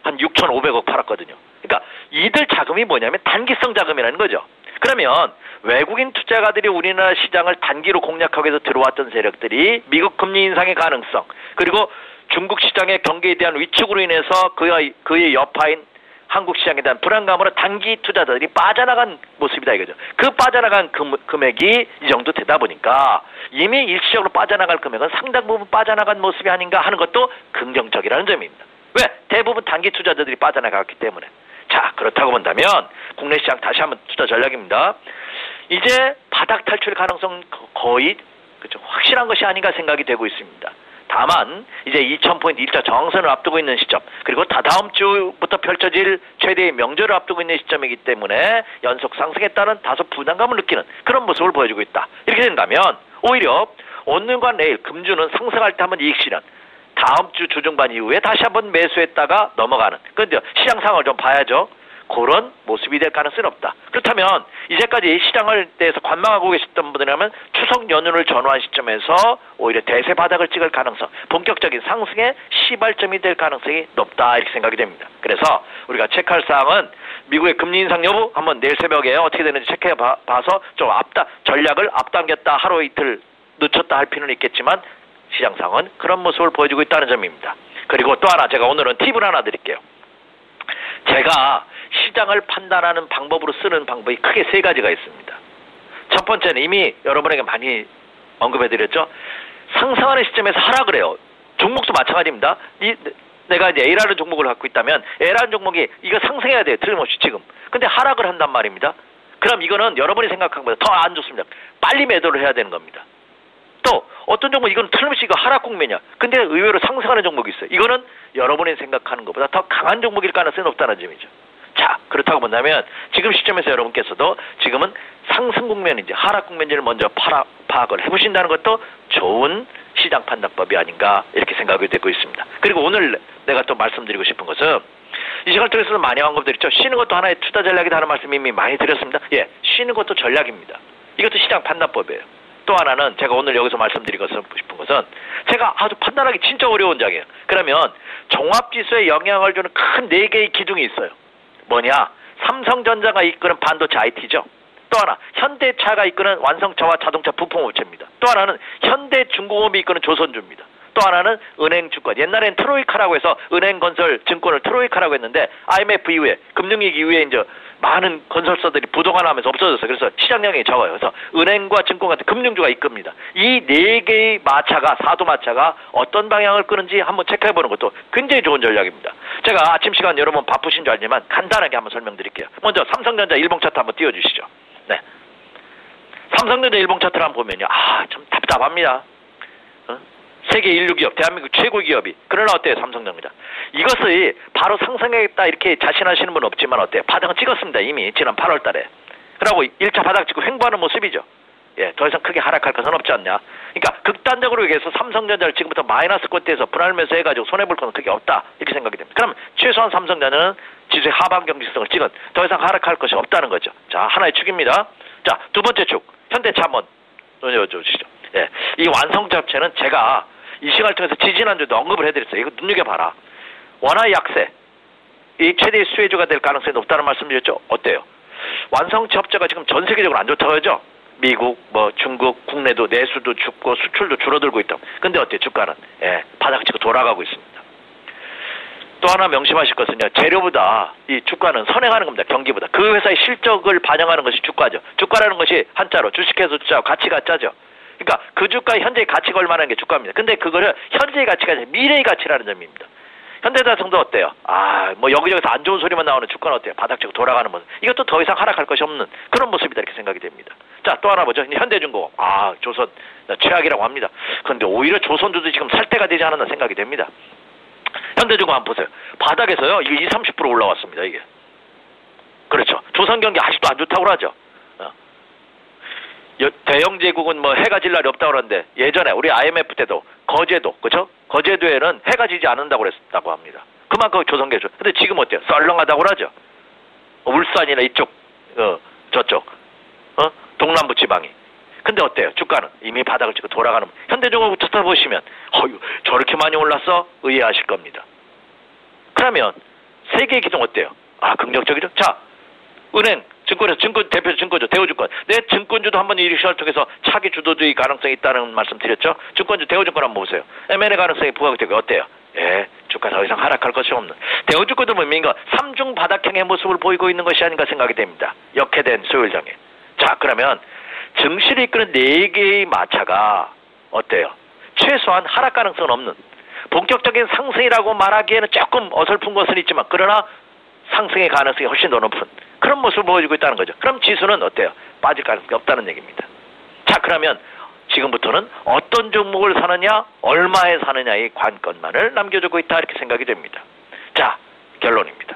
한 6,500억 팔았거든요. 그러니까 이들 자금이 뭐냐면 단기성 자금이라는 거죠. 그러면 외국인 투자가들이 우리나라 시장을 단기로 공략하기 위해서 들어왔던 세력들이 미국 금리 인상의 가능성, 그리고 중국 시장의 경기에 대한 위축으로 인해서 그의 여파인 한국 시장에 대한 불안감으로 단기 투자자들이 빠져나간 모습이다 이거죠. 그 빠져나간 금액이 이 정도 되다 보니까 이미 일시적으로 빠져나갈 금액은 상당 부분 빠져나간 모습이 아닌가 하는 것도 긍정적이라는 점입니다. 왜? 대부분 단기 투자자들이 빠져나갔기 때문에. 자, 그렇다고 본다면 국내 시장 다시 한번 투자 전략입니다. 이제 바닥 탈출 가능성 거의 그렇죠. 확실한 것이 아닌가 생각이 되고 있습니다. 다만 이제 2000포인트 1차 저항선을 앞두고 있는 시점, 그리고 다다음 주부터 펼쳐질 최대의 명절을 앞두고 있는 시점이기 때문에 연속 상승에 따른 다소 부담감을 느끼는 그런 모습을 보여주고 있다. 이렇게 된다면 오히려 오늘과 내일 금주는 상승할 때 한번 이익 실현, 다음 주 주중반 이후에 다시 한번 매수했다가 넘어가는, 그런데 시장 상황을 좀 봐야죠. 그런 모습이 될 가능성이 없다. 그렇다면 이제까지 시장을 대해서 관망하고 계셨던 분들이라면 추석 연휴를 전후한 시점에서 오히려 대세 바닥을 찍을 가능성, 본격적인 상승의 시발점이 될 가능성이 높다, 이렇게 생각이 됩니다. 그래서 우리가 체크할 사항은 미국의 금리 인상 여부 한번 내일 새벽에 어떻게 되는지 체크해 봐서 좀 전략을 앞당겼다, 하루 이틀 늦췄다 할 필요는 있겠지만 시장 상황은 그런 모습을 보여주고 있다는 점입니다. 그리고 또 하나, 제가 오늘은 팁을 하나 드릴게요. 제가 시장을 판단하는 방법으로 쓰는 방법이 크게 세 가지가 있습니다. 첫 번째는 이미 여러분에게 많이 언급해드렸죠. 상승하는 시점에서 하락을 해요. 종목도 마찬가지입니다. 내가 이제 A라는 종목을 갖고 있다면 A라는 종목이 이거 상승해야 돼요. 틀림없이 지금. 근데 하락을 한단 말입니다. 그럼 이거는 여러분이 생각한 것보다 더 안 좋습니다. 빨리 매도를 해야 되는 겁니다. 또 어떤 종목, 이건 틀림없이 이거 하락 국면이야. 근데 의외로 상승하는 종목이 있어요. 이거는 여러분이 생각하는 것보다 더 강한 종목일 가능성이 높다는 점이죠. 자, 그렇다고 본다면 지금 시점에서 여러분께서도 지금은 상승 국면인지 하락 국면인지를 먼저 파악을 해보신다는 것도 좋은 시장 판단법이 아닌가, 이렇게 생각이 되고 있습니다. 그리고 오늘 내가 또 말씀드리고 싶은 것은 이 시간을 통해서는 많이 언급드렸죠. 쉬는 것도 하나의 투자 전략이라는 말씀 이미 많이 드렸습니다. 예, 쉬는 것도 전략입니다. 이것도 시장 판단법이에요. 또 하나는 제가 오늘 여기서 말씀드리고 싶은 것은 제가 아주 판단하기 진짜 어려운 장이에요. 그러면 종합지수에 영향을 주는 큰 4개의 기둥이 있어요. 뭐냐? 삼성전자가 이끄는 반도체 IT죠. 또 하나 현대차가 이끄는 완성차와 자동차 부품업체입니다. 또 하나는 현대중공업이 이끄는 조선주입니다. 또 하나는 은행주권. 옛날엔 트로이카라고 해서 은행건설 증권을 트로이카라고 했는데 IMF 이후에, 금융위기 이후에 이제 많은 건설사들이 부도가 나면서 없어졌어요. 그래서 시장 영향이 적어요. 그래서 은행과 증권 같은 금융주가 이끕니다. 이 4개의 마차가, 사도마차가 어떤 방향을 끄는지 한번 체크해보는 것도 굉장히 좋은 전략입니다. 제가 아침 시간 여러분 바쁘신 줄 알지만 간단하게 한번 설명드릴게요. 먼저 삼성전자 일봉 차트 한번 띄워주시죠. 네. 삼성전자 일봉 차트를 한번 보면요. 좀 답답합니다. 세계 인류 기업, 대한민국 최고 기업이. 그러나 어때요, 삼성전자? 이것을 바로 상승하겠다 이렇게 자신하시는 분은 없지만 어때요? 바닥은 찍었습니다, 이미 지난 8월 달에. 그러고 1차 바닥 찍고 횡보하는 모습이죠. 예, 더 이상 크게 하락할 것은 없지 않냐. 그러니까 극단적으로 얘기해서 삼성전자를 지금부터 마이너스 꼴대에서 분할매수 해가지고 손해볼 것은 크게 없다, 이렇게 생각이 됩니다. 그럼 최소한 삼성전자는 지수의 하방 경직성을 찍은, 더 이상 하락할 것이 없다는 거죠. 자, 하나의 축입니다. 자, 두 번째 축, 현대차 한번 넣어주시죠. 예, 이 완성차 업체는 제가 이 시간을 통해서 지지난주도 언급을 해드렸어요. 이거 눈여겨봐라. 원화 약세, 이 최대의 수혜주가 될 가능성이 높다는 말씀드렸죠. 어때요? 완성차 업체가 지금 전 세계적으로 안 좋다고 하죠. 미국, 중국, 국내도 내수도 죽고 수출도 줄어들고 있다. 근데 어때요? 주가는 바닥 치고 돌아가고 있습니다. 또 하나 명심하실 것은요, 재료보다 이 주가는 선행하는 겁니다. 경기보다. 그 회사의 실적을 반영하는 것이 주가죠. 주가라는 것이 한자로 주식회사 주자고 가치가 짜죠. 그러니까 그 주가의 현재의 가치가 얼마나 게 주가입니다. 근데 그거를 현재의 가치가 아니라 미래의 가치라는 점입니다. 현대자동차도 어때요? 여기저기서 안 좋은 소리만 나오는 주가는 어때요? 바닥치고 돌아가는 모습. 이것도 더 이상 하락할 것이 없는 그런 모습이다, 이렇게 생각이 됩니다. 자, 또 하나 보죠. 현대중공업. 조선 최악이라고 합니다. 그런데 오히려 조선주도 지금 살 때가 되지 않았나 생각이 됩니다. 현대중공업 한번 보세요. 바닥에서요, 이게 20-30% 올라왔습니다, 이게. 그렇죠. 조선 경기 아직도 안 좋다고 하죠. 대영 제국은 해가 질 날이 없다고 그러는데, 예전에 우리 IMF 때도 거제도, 그렇죠? 거제도에는 해가 지지 않는다고 그랬다고 합니다. 그만큼 조선계죠. 근데 지금 어때요? 썰렁하다고 그러죠. 울산이나 이쪽, 저쪽, 동남부 지방이. 근데 어때요? 주가는 이미 바닥을 찍고 돌아가는. 현대중공업 찾아보시면 저렇게 많이 올랐어? 의아하실 겁니다. 그러면 세계의 기둥 어때요? 긍정적이죠? 자, 은행, 증권에서 대표 증권주, 대우증권. 내 증권주도 한번 이 시간을 통해서 차기 주도주의 가능성이 있다는 말씀 드렸죠? 증권주, 대우증권 한번 보세요. M&A 가능성이 부각되고 어때요? 주가 더 이상 하락할 것이 없는. 대우증권도 보면 3중 바닥형의 모습을 보이고 있는 것이 아닌가 생각이 됩니다. 역회된 수요일장에. 자, 그러면 증시를 이끄는 4개의 마차가 어때요? 최소한 하락 가능성은 없는. 본격적인 상승이라고 말하기에는 조금 어설픈 것은 있지만 그러나 상승의 가능성이 훨씬 더 높은 그런 모습을 보여주고 있다는 거죠. 그럼 지수는 어때요? 빠질 가능성이 없다는 얘기입니다. 자, 그러면 지금부터는 어떤 종목을 사느냐, 얼마에 사느냐의 관건만을 남겨주고 있다 이렇게 생각이 됩니다. 자, 결론입니다.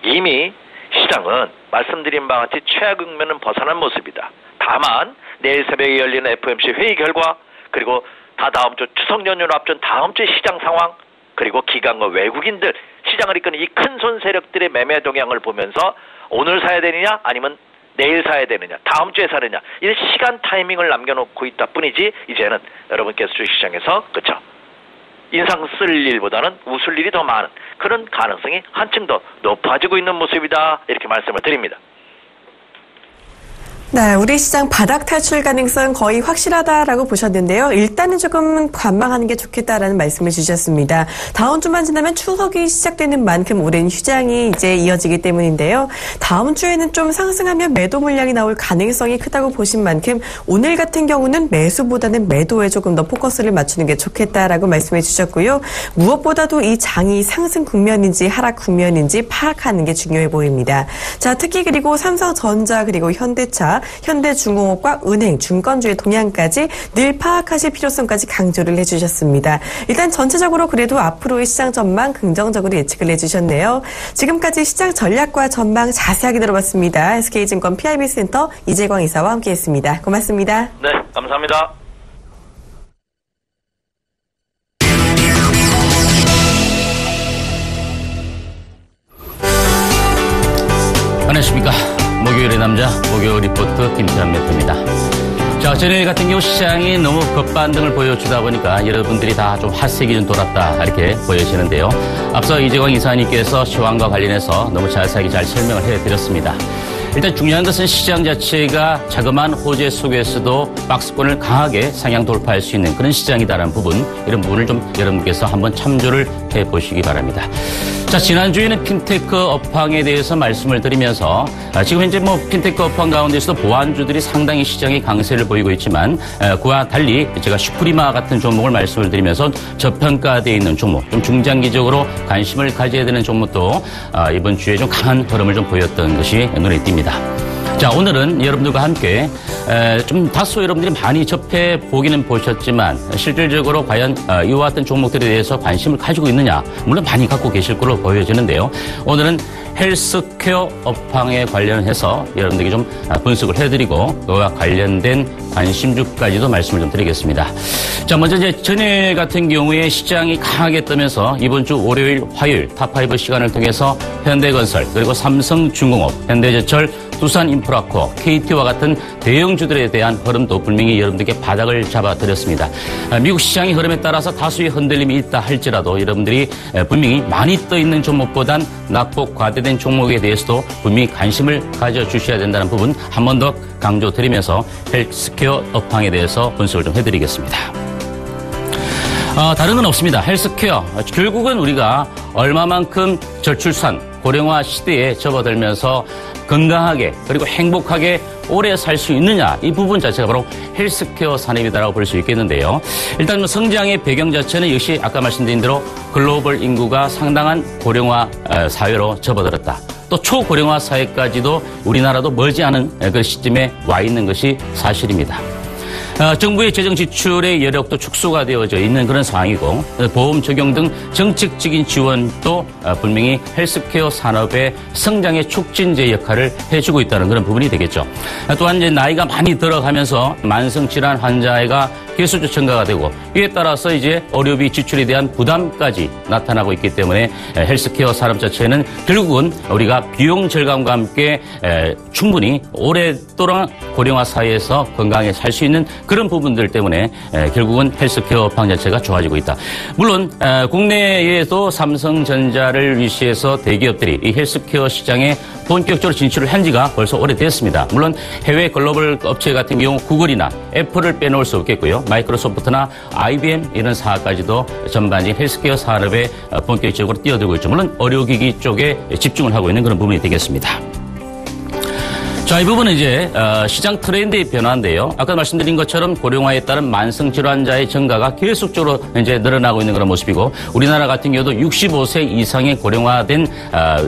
이미 시장은 말씀드린 바와 같이 최악 국면은 벗어난 모습이다. 다만 내일 새벽에 열리는 FOMC 회의 결과 그리고 다다음 주 추석 연휴를 앞둔 다음 주 시장 상황 그리고 기관과 외국인들 시장을 이끄는 이 큰 손 세력들의 매매 동향을 보면서 오늘 사야 되느냐 아니면 내일 사야 되느냐 다음 주에 사느냐 이 시간 타이밍을 남겨놓고 있다 뿐이지 이제는 여러분께서 주식시장에서 그렇죠 인상 쓸 일보다는 웃을 일이 더 많은 그런 가능성이 한층 더 높아지고 있는 모습이다 이렇게 말씀을 드립니다. 네, 우리 시장 바닥 탈출 가능성 거의 확실하다라고 보셨는데요. 일단은 조금 관망하는 게 좋겠다라는 말씀을 주셨습니다. 다음 주만 지나면 추석이 시작되는 만큼 오랜 휴장이 이제 이어지기 때문인데요. 다음 주에는 좀 상승하면 매도 물량이 나올 가능성이 크다고 보신 만큼 오늘 같은 경우는 매수보다는 매도에 조금 더 포커스를 맞추는 게 좋겠다라고 말씀해 주셨고요. 무엇보다도 이 장이 상승 국면인지 하락 국면인지 파악하는 게 중요해 보입니다. 자, 특히 그리고 삼성전자 그리고 현대차 현대중공업과 은행, 증권주의 동향까지 늘 파악하실 필요성까지 강조를 해주셨습니다. 일단 전체적으로 그래도 앞으로의 시장 전망 긍정적으로 예측을 해주셨네요. 지금까지 시장 전략과 전망 자세하게 들어봤습니다. SK증권 PIB센터 이재광 이사와 함께했습니다. 고맙습니다. 네, 감사합니다. 안녕하십니까. 목요일의 남자, 목요일 리포트 김태환 매트입니다. 자, 전일 같은 경우 시장이 너무 급반등을 보여주다 보니까 여러분들이 다 좀 핫색이 좀 돌았다 이렇게 보여지는데요. 앞서 이재광 이사님께서 시황과 관련해서 너무 자세하게 잘 설명을 해드렸습니다. 일단 중요한 것은 시장 자체가 자그마한 호재 속에서도 박스권을 강하게 상향 돌파할 수 있는 그런 시장이다라는 부분, 이런 부분을 좀 여러분께서 한번 참조를 해보시기 바랍니다. 자, 지난주에는 핀테크 업황에 대해서 말씀을 드리면서 지금 현재 뭐 핀테크 업황 가운데서도 보안주들이 상당히 시장에 강세를 보이고 있지만 그와 달리 제가 슈프리마 같은 종목을 말씀을 드리면서 저평가되어 있는 종목, 좀 중장기적으로 관심을 가져야 되는 종목도 이번 주에 좀 강한 흐름을 좀 보였던 것이 눈에 띕니다. 자, 오늘은 여러분들과 함께 좀 다소 여러분들이 많이 접해 보기는 보셨지만 실질적으로 과연 이와 같은 종목들에 대해서 관심을 가지고 있느냐, 물론 많이 갖고 계실 걸로 보여지는데요. 오늘은 헬스케어 업황에 관련해서 여러분들에게 좀 분석을 해드리고 그와 관련된 관심주까지도 말씀을 좀 드리겠습니다. 자, 먼저 이제 전일 같은 경우에 시장이 강하게 뜨면서 이번 주 월요일, 화요일 탑5 시간을 통해서 현대건설, 그리고 삼성중공업, 현대제철, 두산인프라코어, KT와 같은 대형주들에 대한 흐름도 분명히 여러분들께 바닥을 잡아드렸습니다. 미국 시장의 흐름에 따라서 다수의 흔들림이 있다 할지라도 여러분들이 분명히 많이 떠있는 종목보단 낙폭 과대된 종목에 대해서도 분명히 관심을 가져주셔야 된다는 부분 한 번 더 강조드리면서 헬스케어 업황에 대해서 분석을 좀 해드리겠습니다. 다른 건 없습니다. 헬스케어. 결국은 우리가 얼마만큼 저출산, 고령화 시대에 접어들면서 건강하게 그리고 행복하게 오래 살 수 있느냐, 이 부분 자체가 바로 헬스케어 산업이다라고 볼 수 있겠는데요. 일단 성장의 배경 자체는 역시 아까 말씀드린 대로 글로벌 인구가 상당한 고령화 사회로 접어들었다. 또 초고령화 사회까지도 우리나라도 멀지 않은 그 시점에 와 있는 것이 사실입니다. 정부의 재정 지출의 여력도 축소가 되어져 있는 그런 상황이고 보험 적용 등 정책적인 지원도 분명히 헬스케어 산업의 성장의 촉진제 역할을 해주고 있다는 그런 부분이 되겠죠. 또한 이제 나이가 많이 들어가면서 만성질환 환자가 계속적으로 증가가 되고 이에 따라서 이제 의료비 지출에 대한 부담까지 나타나고 있기 때문에 헬스케어 산업 자체는 결국은 우리가 비용 절감과 함께 충분히 오랫동안 고령화 사회에서 건강하게 살 수 있는 그런 부분들 때문에 결국은 헬스케어 업황 자체가 좋아지고 있다. 물론 국내에도 삼성전자를 위시해서 대기업들이 이 헬스케어 시장에 본격적으로 진출을 한 지가 벌써 오래됐습니다. 물론 해외 글로벌 업체 같은 경우 구글이나 애플을 빼놓을 수 없겠고요. 마이크로소프트나 IBM 이런 사업까지도 전반적인 헬스케어 산업에 본격적으로 뛰어들고 있죠. 물론 의료기기 쪽에 집중을 하고 있는 그런 부분이 되겠습니다. 자, 이 부분은 이제 시장 트렌드의 변화인데요. 아까 말씀드린 것처럼 고령화에 따른 만성 질환자의 증가가 계속적으로 이제 늘어나고 있는 그런 모습이고, 우리나라 같은 경우도 65세 이상의 고령화된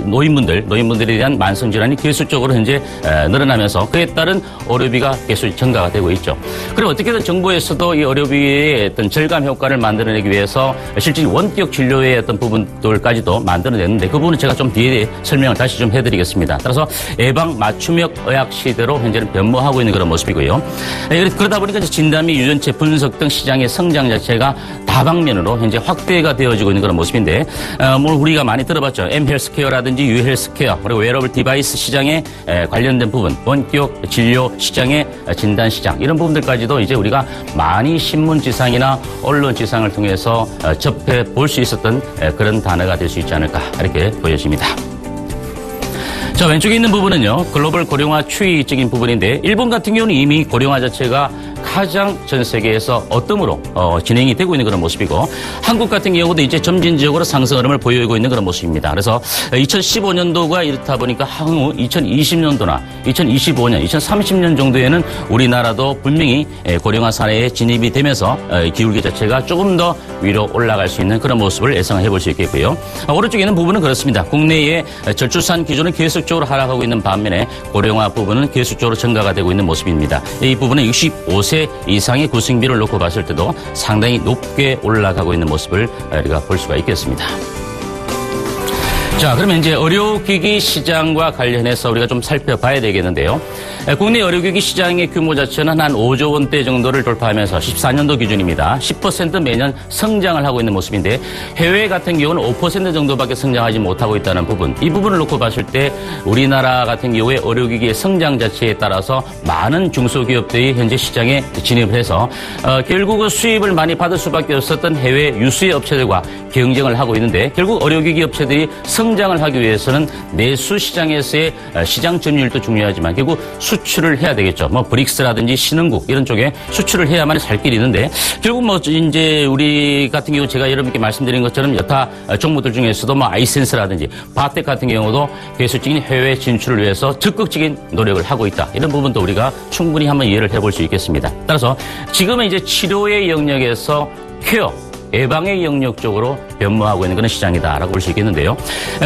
노인분들에 대한 만성 질환이 계속적으로 현재 늘어나면서 그에 따른 의료비가 계속 증가가 되고 있죠. 그럼 어떻게든 정부에서도 이 의료비의 어떤 절감 효과를 만들어내기 위해서 실제 원격 진료의 어떤 부분들까지도 만들어냈는데, 그 부분은 제가 좀 뒤에 설명을 다시 좀 해드리겠습니다. 따라서 예방 맞춤형 의학 시대로 현재는 변모하고 있는 그런 모습이고요. 그러다 보니까 진단 및 유전체 분석 등 시장의 성장 자체가 다방면으로 현재 확대가 되어지고 있는 그런 모습인데, 우리가 많이 들어봤죠. M헬스케어라든지 U헬스케어, 그리고 웨어러블 디바이스 시장에 관련된 부분, 원격 진료 시장의 진단 시장, 이런 부분들까지도 이제 우리가 많이 신문지상이나 언론지상을 통해서 접해 볼 수 있었던 그런 단어가 될 수 있지 않을까, 이렇게 보여집니다. 자, 왼쪽에 있는 부분은요, 글로벌 고령화 추이적인 부분인데, 일본 같은 경우는 이미 고령화 자체가 가장 전 세계에서 어뜸으로 진행이 되고 있는 그런 모습이고, 한국 같은 경우도 이제 점진적으로 상승 흐름을 보이고 있는 그런 모습입니다. 그래서 2015년도가 이렇다 보니까 향후 2020년도나 2025년, 2030년 정도에는 우리나라도 분명히 고령화 사회에 진입이 되면서 기울기 자체가 조금 더 위로 올라갈 수 있는 그런 모습을 예상해 볼 수 있겠고요. 오른쪽에 있는 부분은 그렇습니다. 국내의 저출산 기준은 계속적으로 하락하고 있는 반면에 고령화 부분은 계속적으로 증가가 되고 있는 모습입니다. 이 부분은 65세 이상의 구승비를 놓고 봤을 때도 상당히 높게 올라가고 있는 모습을 우리가 볼 수가 있겠습니다. 자, 그러면 이제 의료기기 시장과 관련해서 우리가 좀 살펴봐야 되겠는데요. 국내 의료기기 시장의 규모 자체는 한 5조 원대 정도를 돌파하면서 14년도 기준입니다. 10% 매년 성장을 하고 있는 모습인데, 해외 같은 경우는 5% 정도밖에 성장하지 못하고 있다는 부분, 이 부분을 놓고 봤을 때 우리나라 같은 경우에 의료기기의 성장 자체에 따라서 많은 중소기업들이 현재 시장에 진입을 해서 결국은 수입을 많이 받을 수밖에 없었던 해외 유수의 업체들과 경쟁을 하고 있는데, 결국 의료기기 업체들이 성장을 하기 위해서는 내수 시장에서의 시장 점유율도 중요하지만 결국 수출을 해야 되겠죠. 뭐 브릭스라든지 신흥국 이런 쪽에 수출을 해야만 살 길이 있는데, 결국 뭐 이제 우리 같은 경우 제가 여러분께 말씀드린 것처럼 여타 종목들 중에서도 뭐 아이센스라든지 바텍 같은 경우도 계속적인 해외 진출을 위해서 적극적인 노력을 하고 있다. 이런 부분도 우리가 충분히 한번 이해를 해볼 수 있겠습니다. 따라서 지금은 이제 치료의 영역에서 케어, 예방의 영역 쪽으로 변모하고 있는 그런 시장이다라고 볼 수 있겠는데요.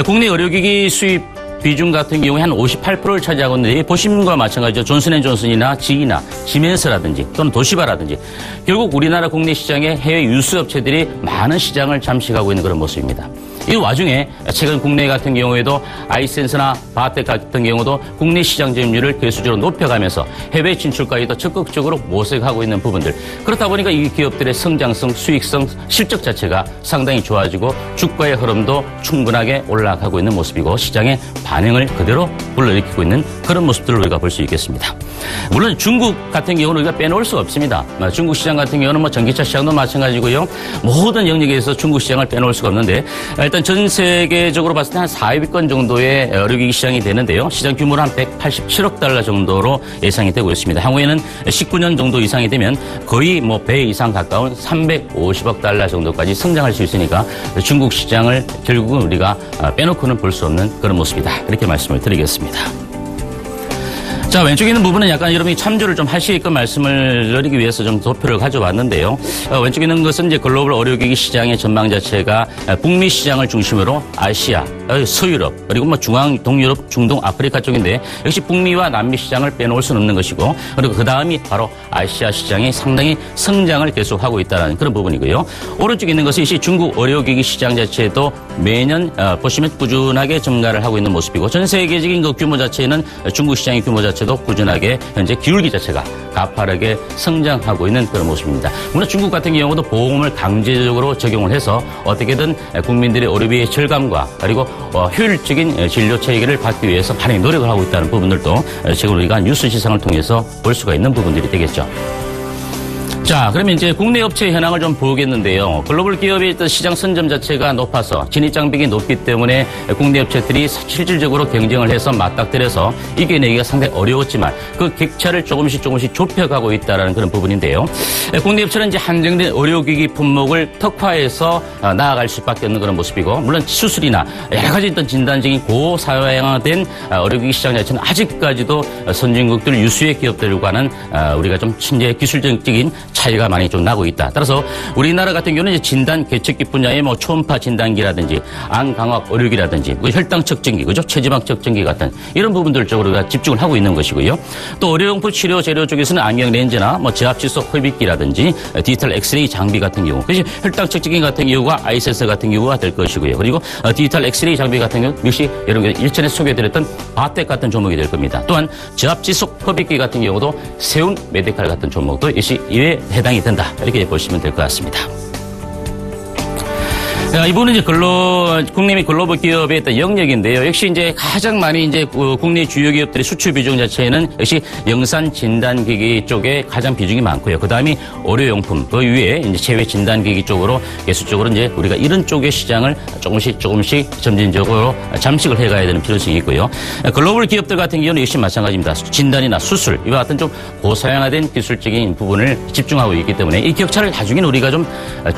국내 의료기기 수입 비중 같은 경우에 한 58%를 차지하고 있는데, 보시는 것과 마찬가지죠. 존슨앤존슨이나 지이나 지멘스라든지 또는 도시바라든지 결국 우리나라 국내 시장에 해외 유수 업체들이 많은 시장을 잠식하고 있는 그런 모습입니다. 이 와중에 최근 국내 같은 경우에도 아이센스나 바텍 같은 경우도 국내 시장 점유율을 계속적으로 높여가면서 해외 진출까지도 적극적으로 모색하고 있는 부분들. 그렇다 보니까 이 기업들의 성장성, 수익성, 실적 자체가 상당히 좋아지고 주가의 흐름도 충분하게 올라가고 있는 모습이고, 시장의 반응을 그대로 불러일으키고 있는 그런 모습들을 우리가 볼 수 있겠습니다. 물론 중국 같은 경우는 우리가 빼놓을 수 없습니다. 중국 시장 같은 경우는 뭐 전기차 시장도 마찬가지고요. 모든 영역에서 중국 시장을 빼놓을 수가 없는데, 일단 전 세계적으로 봤을 때 한 4위권 정도의 의료기기 시장이 되는데요. 시장 규모는 한 187억 달러 정도로 예상이 되고 있습니다. 향후에는 19년 정도 이상이 되면 거의 뭐 배 이상 가까운 350억 달러 정도까지 성장할 수 있으니까 중국 시장을 결국은 우리가 빼놓고는 볼 수 없는 그런 모습이다. 이렇게 말씀을 드리겠습니다. 자, 왼쪽에 있는 부분은 약간 여러분이 참조를 좀 하시게끔 말씀을 드리기 위해서 좀 도표를 가져왔는데요. 왼쪽에 있는 것은 이제 글로벌 의료기기 시장의 전망 자체가 북미 시장을 중심으로 아시아, 서유럽, 그리고 뭐 중앙, 동유럽, 중동, 아프리카 쪽인데, 역시 북미와 남미 시장을 빼놓을 수는 없는 것이고, 그리고 그 다음이 바로 아시아 시장이 상당히 성장을 계속하고 있다는 그런 부분이고요. 오른쪽에 있는 것은 중국 의료기기 시장 자체도 매년 보시면 꾸준하게 증가를 하고 있는 모습이고, 전 세계적인 그 규모 자체는 중국 시장의 규모 자체도 꾸준하게 현재 기울기 자체가 가파르게 성장하고 있는 그런 모습입니다. 물론 중국 같은 경우도 보험을 강제적으로 적용을 해서 어떻게든 국민들의 의료비의 절감과 그리고 효율적인 진료 체계를 받기 위해서 많이 노력을 하고 있다는 부분들도 지금 우리가 뉴스 시상을 통해서 볼 수가 있는 부분들이 되겠죠. 자, 그러면 이제 국내 업체 현황을 좀 보겠는데요. 글로벌 기업의 시장 선점 자체가 높아서 진입 장벽이 높기 때문에 국내 업체들이 실질적으로 경쟁을 해서 맞닥뜨려서 이겨내기가 상당히 어려웠지만 그 격차를 조금씩 좁혀가고 있다는 그런 부분인데요. 국내 업체는 이제 한정된 의료기기 품목을 특화해서 나아갈 수밖에 없는 그런 모습이고, 물론 수술이나 여러 가지 어떤 진단적인 고사양화된 의료기기 시장 자체는 아직까지도 선진국들 유수의 기업들과는 우리가 좀 신재 기술적인 차이가 많이 좀 나고 있다. 따라서 우리나라 같은 경우는 이제 진단 계측기 분야의 뭐 초음파 진단기라든지 안강압 의료기라든지 혈당 측정기, 그죠? 체지방 측정기 같은 이런 부분들 쪽으로 우리가 집중을 하고 있는 것이고요. 또 의료용품 치료 재료 쪽에서는 안경 렌즈나 뭐 저압지속 흡입기라든지 디지털 엑스레이 장비 같은 경우, 그래서 혈당 측정기 같은 경우가 아이센서 같은 경우가 될 것이고요. 그리고 디지털 엑스레이 장비 같은 경우 역시 여러분들 일전에 소개해드렸던 바텍 같은 종목이 될 겁니다. 또한 저압지속 흡입기 같은 경우도 세운 메디칼 같은 종목도 역시 이에 해당이 된다. 이렇게 보시면 될 것 같습니다. 이분은 이제 국내 및 글로벌 기업의 어떤 영역인데요. 역시 이제 가장 많이 이제 국내 주요 기업들의 수출 비중 자체는 역시 영산 진단기기 쪽에 가장 비중이 많고요. 그 다음이 의료용품, 그 위에 이제 체외 진단기기 쪽으로 계속적으로 이제 우리가 이런 쪽의 시장을 조금씩 점진적으로 잠식을 해가야 되는 필요성이 있고요. 글로벌 기업들 같은 경우는 역시 마찬가지입니다. 진단이나 수술, 이와 같은 좀 고사양화된 기술적인 부분을 집중하고 있기 때문에 이 격차를 나중에 우리가 좀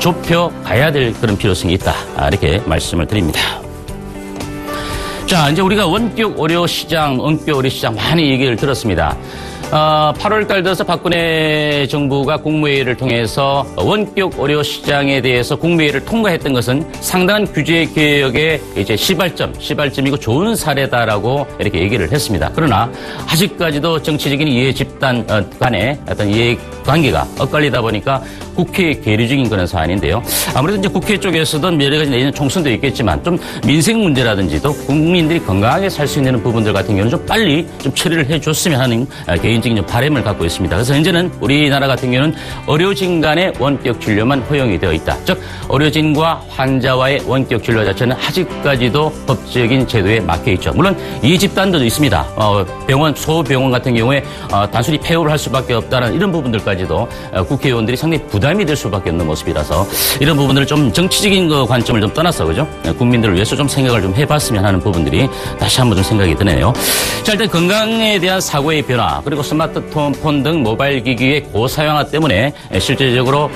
좁혀가야 될 그런 필요성이 있다. 이렇게 말씀을 드립니다. 자, 이제 우리가 원격 의료 시장, 원격 의료 시장 많이 얘기를 들었습니다. 8월 달 들어서 박근혜 정부가 국무회의를 통해서 원격 의료 시장에 대해서 국무회의를 통과했던 것은 상당한 규제 개혁의 이제 시발점이고 좋은 사례다라고 이렇게 얘기를 했습니다. 그러나 아직까지도 정치적인 이해 집단 간의 어떤 이해 관계가 엇갈리다 보니까 국회에 계류 중인 그런 사안인데요. 아무래도 이제 국회 쪽에서도 여러 가지 내년 총선도 있겠지만 좀 민생 문제라든지 또 국민들이 건강하게 살 수 있는 부분들 같은 경우는 좀 빨리 좀 처리를 해줬으면 하는 개인적인 좀 바람을 갖고 있습니다. 그래서 현재는 우리나라 같은 경우는 의료진 간의 원격 진료만 허용이 되어 있다. 즉 의료진과 환자와의 원격 진료 자체는 아직까지도 법적인 제도에 막혀 있죠. 물론 이 집단도 있습니다. 소병원 같은 경우에 단순히 폐업을 할 수밖에 없다는 이런 부분들까지도 국회의원들이 상당히 부담이 될 수밖에 없는 모습이라서 이런 부분들을 좀 정치적인 관점을 좀 떠나서 그죠? 국민들을 위해서 좀 생각을 좀 해봤으면 하는 부분들이 다시 한번 좀 생각이 드네요. 자, 일단 건강에 대한 사고의 변화 그리고 스마트폰 등 모바일 기기의 고사양화 때문에 실질적으로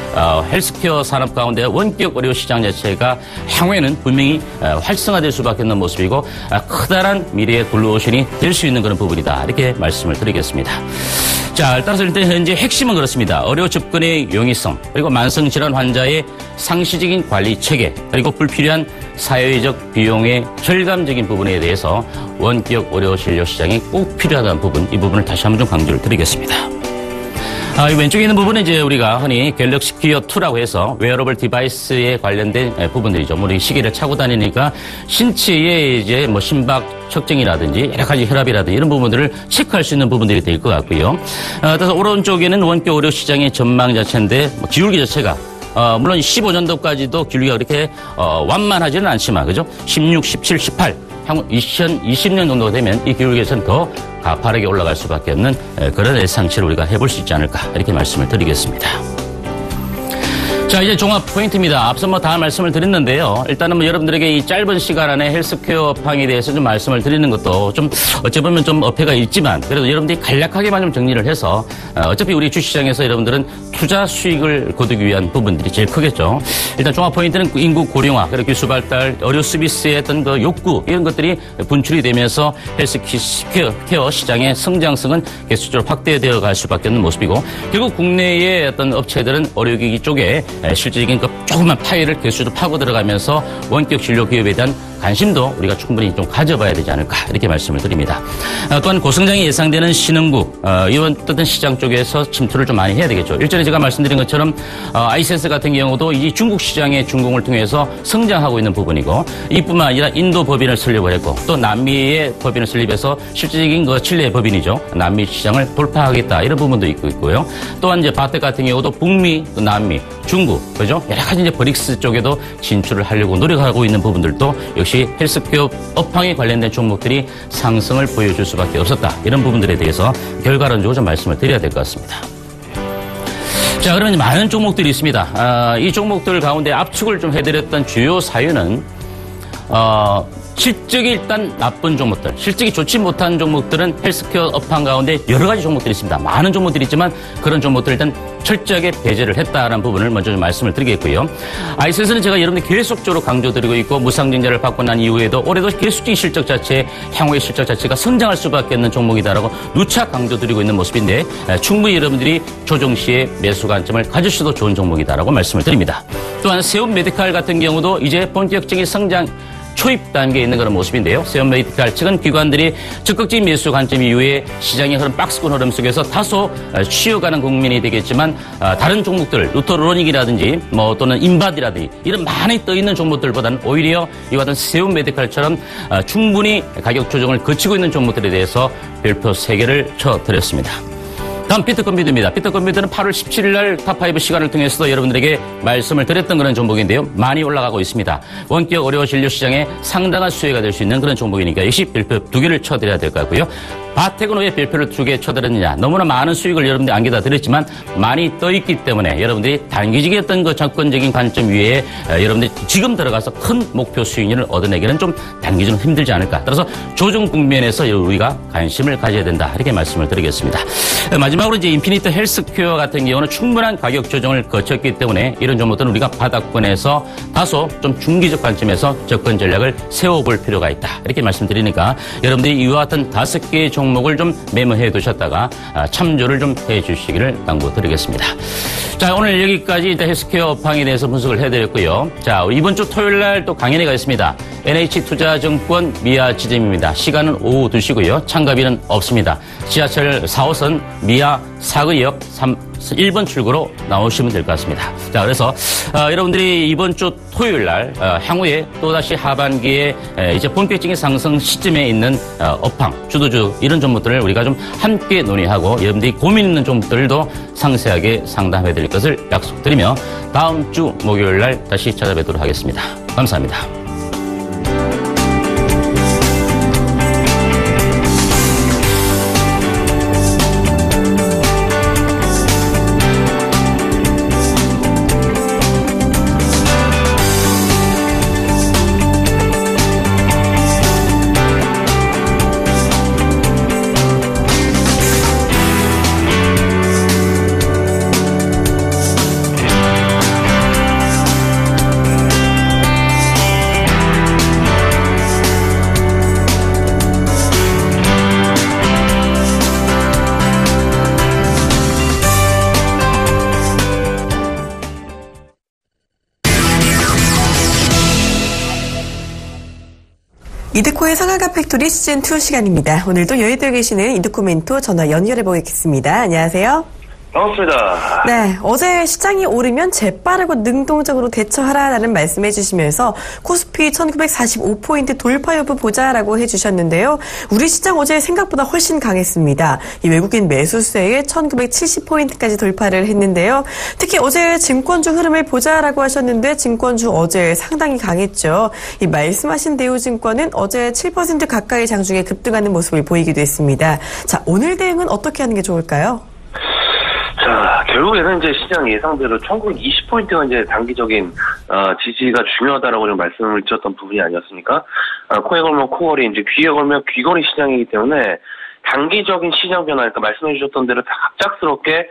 헬스케어 산업 가운데 원격 의료 시장 자체가 향후에는 분명히 활성화될 수밖에 없는 모습이고 커다란 미래의 블루오션이 될 수 있는 그런 부분이다. 이렇게 말씀을 드리겠습니다. 자, 따라서 일단 현재 핵심은 그렇습니다. 의료 접근의 용이성, 그리고 만성질환 환자의 상시적인 관리 체계, 그리고 불필요한 사회적 비용의 절감적인 부분에 대해서 원격 의료 진료 시장이 꼭 필요하다는 부분, 이 부분을 다시 한번 좀 강조를 드리겠습니다. 이 왼쪽에 있는 부분은 이제 우리가 흔히 갤럭시 기어 2라고 해서 웨어러블 디바이스에 관련된 부분들이죠. 우리 시계를 차고 다니니까 신체의 이제 뭐 심박 측정이라든지 여러 가지 혈압이라든지 이런 부분들을 체크할 수 있는 부분들이 될 것 같고요. 그래서 오른쪽에는 원격 의료 시장의 전망 자체인데 기울기 자체가 물론 15년도까지도 기울기가 그렇게 완만하지는 않지만 그죠? 16, 17, 18 향후 2020년 정도 되면 이 기울기에서는 더 가파르게 올라갈 수밖에 없는 그런 예상치를 우리가 해볼 수 있지 않을까 이렇게 말씀을 드리겠습니다. 자, 이제 종합 포인트입니다. 앞서 다 말씀을 드렸는데요. 일단은 여러분들에게 이 짧은 시간 안에 헬스케어 업황에 대해서 좀 말씀을 드리는 것도 좀 어찌 보면 좀 어폐가 있지만 그래도 여러분들이 간략하게만 좀 정리를 해서 어차피 우리 주시장에서 여러분들은 투자 수익을 거두기 위한 부분들이 제일 크겠죠. 일단 종합 포인트는 인구 고령화, 그리고 기술 발달, 의료 서비스의 어떤 그 욕구 이런 것들이 분출이 되면서 헬스케어 시장의 성장성은 계속적으로 확대되어 갈 수밖에 없는 모습이고 결국 국내의 어떤 업체들은 의료기기 쪽에 실질적인 그 조그만 파일을 계속적으로 파고 들어가면서 원격 진료 기업에 대한 관심도 우리가 충분히 좀 가져봐야 되지 않을까 이렇게 말씀을 드립니다. 또한 고성장이 예상되는 신흥국 이런 어떤 시장 쪽에서 침투를 좀 많이 해야 되겠죠. 일전에 제가 말씀드린 것처럼 아이센스 같은 경우도 이 중국 시장의 준공을 통해서 성장하고 있는 부분이고 이뿐만 아니라 인도 법인을 설립을 했고 또 남미의 법인을 설립해서 실질적인 그 칠레 법인이죠. 남미 시장을 돌파하겠다 이런 부분도 있고요. 또한 이제 바텍 같은 경우도 북미, 또 남미, 중국, 그죠? 여러 가지 이제 브릭스 쪽에도 진출을 하려고 노력하고 있는 부분들도 역시 헬스케어 업황에 관련된 종목들이 상승을 보여줄 수밖에 없었다. 이런 부분들에 대해서 결과론적으로 좀 말씀을 드려야 될 것 같습니다. 자, 그러면 많은 종목들이 있습니다. 이 종목들 가운데 압축을 좀 해드렸던 주요 사유는, 실적이 일단 나쁜 종목들, 실적이 좋지 못한 종목들은 헬스케어 업황 가운데 여러 가지 종목들이 있습니다. 많은 종목들이 있지만 그런 종목들 일단 철저하게 배제를 했다라는 부분을 먼저 좀 말씀을 드리겠고요. 아이스에서는 제가 여러분들 계속적으로 강조드리고 있고 무상증자를 받고 난 이후에도 올해도 계속적인 실적 자체, 향후의 실적 자체가 성장할 수밖에 없는 종목이다라고 누차 강조드리고 있는 모습인데 충분히 여러분들이 조정 시에 매수 관점을 가지셔도 좋은 종목이다라고 말씀을 드립니다. 또한 세움 메디칼 같은 경우도 이제 본격적인 성장 초입 단계에 있는 그런 모습인데요. 세움 메디칼 측은 기관들이 적극적인 매수 관점 이후에 시장의 흐름, 박스권 흐름 속에서 다소 쉬어가는 국면이 되겠지만 다른 종목들, 루토로닉이라든지 또는 인바디라든지 이런 많이 떠있는 종목들보다는 오히려 이와 같은 세움 메디칼처럼 충분히 가격 조정을 거치고 있는 종목들에 대해서 별표 3개를 쳐드렸습니다. 다음 비트컴퓨터입니다. 비트컴퓨터는 8월 17일 날 탑5 시간을 통해서도 여러분들에게 말씀을 드렸던 그런 종목인데요. 많이 올라가고 있습니다. 원격 의료 진료 시장에 상당한 수혜가 될 수 있는 그런 종목이니까 역시 별표 2개를 쳐드려야 될 것 같고요. 바텍은 왜 별표를 2개 쳐드렸느냐. 너무나 많은 수익을 여러분들이 안겨다 드렸지만 많이 떠있기 때문에 여러분들이 단기적이었던 그 접근적인 관점 위에 여러분들이 지금 들어가서 큰 목표 수익률을 얻어내기는 좀 단기적으로 힘들지 않을까. 따라서 조정 국면에서 우리가 관심을 가져야 된다. 이렇게 말씀을 드리겠습니다. 마지막으로 이제 인피니트 헬스케어 같은 경우는 충분한 가격 조정을 거쳤기 때문에 이런 종목들은 우리가 바닥권에서 다소 좀 중기적 관점에서 접근 전략을 세워볼 필요가 있다. 이렇게 말씀드리니까 여러분들이 이와 같은 5개의 종목을 좀 메모해 두셨다가 참조를 좀 해 주시기를 당부드리겠습니다. 자, 오늘 여기까지 헬스케어 업황에 대해서 분석을 해드렸고요. 자, 이번 주 토요일 날 또 강연회가 있습니다. NH투자증권 미아 지점입니다. 시간은 오후 2시고요. 참가비는 없습니다. 지하철 4호선 미아 사거역 1번 출구로 나오시면 될 것 같습니다. 자, 그래서 여러분들이 이번 주 토요일 날 향후에 또다시 하반기에 이제 본격적인 상승 시점에 있는 업황, 주도주 이런 종목들을 우리가 좀 함께 논의하고 여러분들이 고민 있는 종목들도 상세하게 상담해 드릴 것을 약속드리며 다음 주 목요일 날 다시 찾아뵙도록 하겠습니다. 감사합니다. 이드코의 상하가 팩토리 시즌2 시간입니다. 오늘도 여의도에 계시는 이드코 멘토 전화 연결해 보겠습니다. 안녕하세요. 반갑습니다. 네, 어제 시장이 오르면 재빠르고 능동적으로 대처하라라는 말씀해 주시면서 코스피 1945포인트 돌파 여부 보자라고 해주셨는데요. 우리 시장 어제 생각보다 훨씬 강했습니다. 이 외국인 매수세에 1970포인트까지 돌파를 했는데요. 특히 어제 증권주 흐름을 보자라고 하셨는데 증권주 어제 상당히 강했죠. 이 말씀하신 대우증권은 어제 7% 가까이 장중에 급등하는 모습을 보이기도 했습니다. 자, 오늘 대응은 어떻게 하는 게 좋을까요? 자, 결국에는 이제 시장 예상대로 1920포인트가 이제 단기적인, 지지가 중요하다라고 좀 말씀을 드렸던 부분이 아니었습니까? 코에 걸면 코걸이, 이제 귀에 걸면 귀걸이 시장이기 때문에 단기적인 시장 변화, 그러니까 말씀해 주셨던 대로 다 갑작스럽게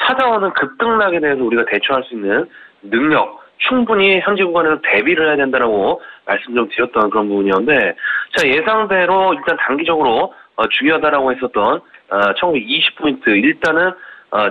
찾아오는 급등락에 대해서 우리가 대처할 수 있는 능력, 충분히 현재 구간에서 대비를 해야 된다라고 말씀 좀 드렸던 그런 부분이었는데, 자, 예상대로 일단 단기적으로, 중요하다라고 했었던, 1920포인트, 일단은,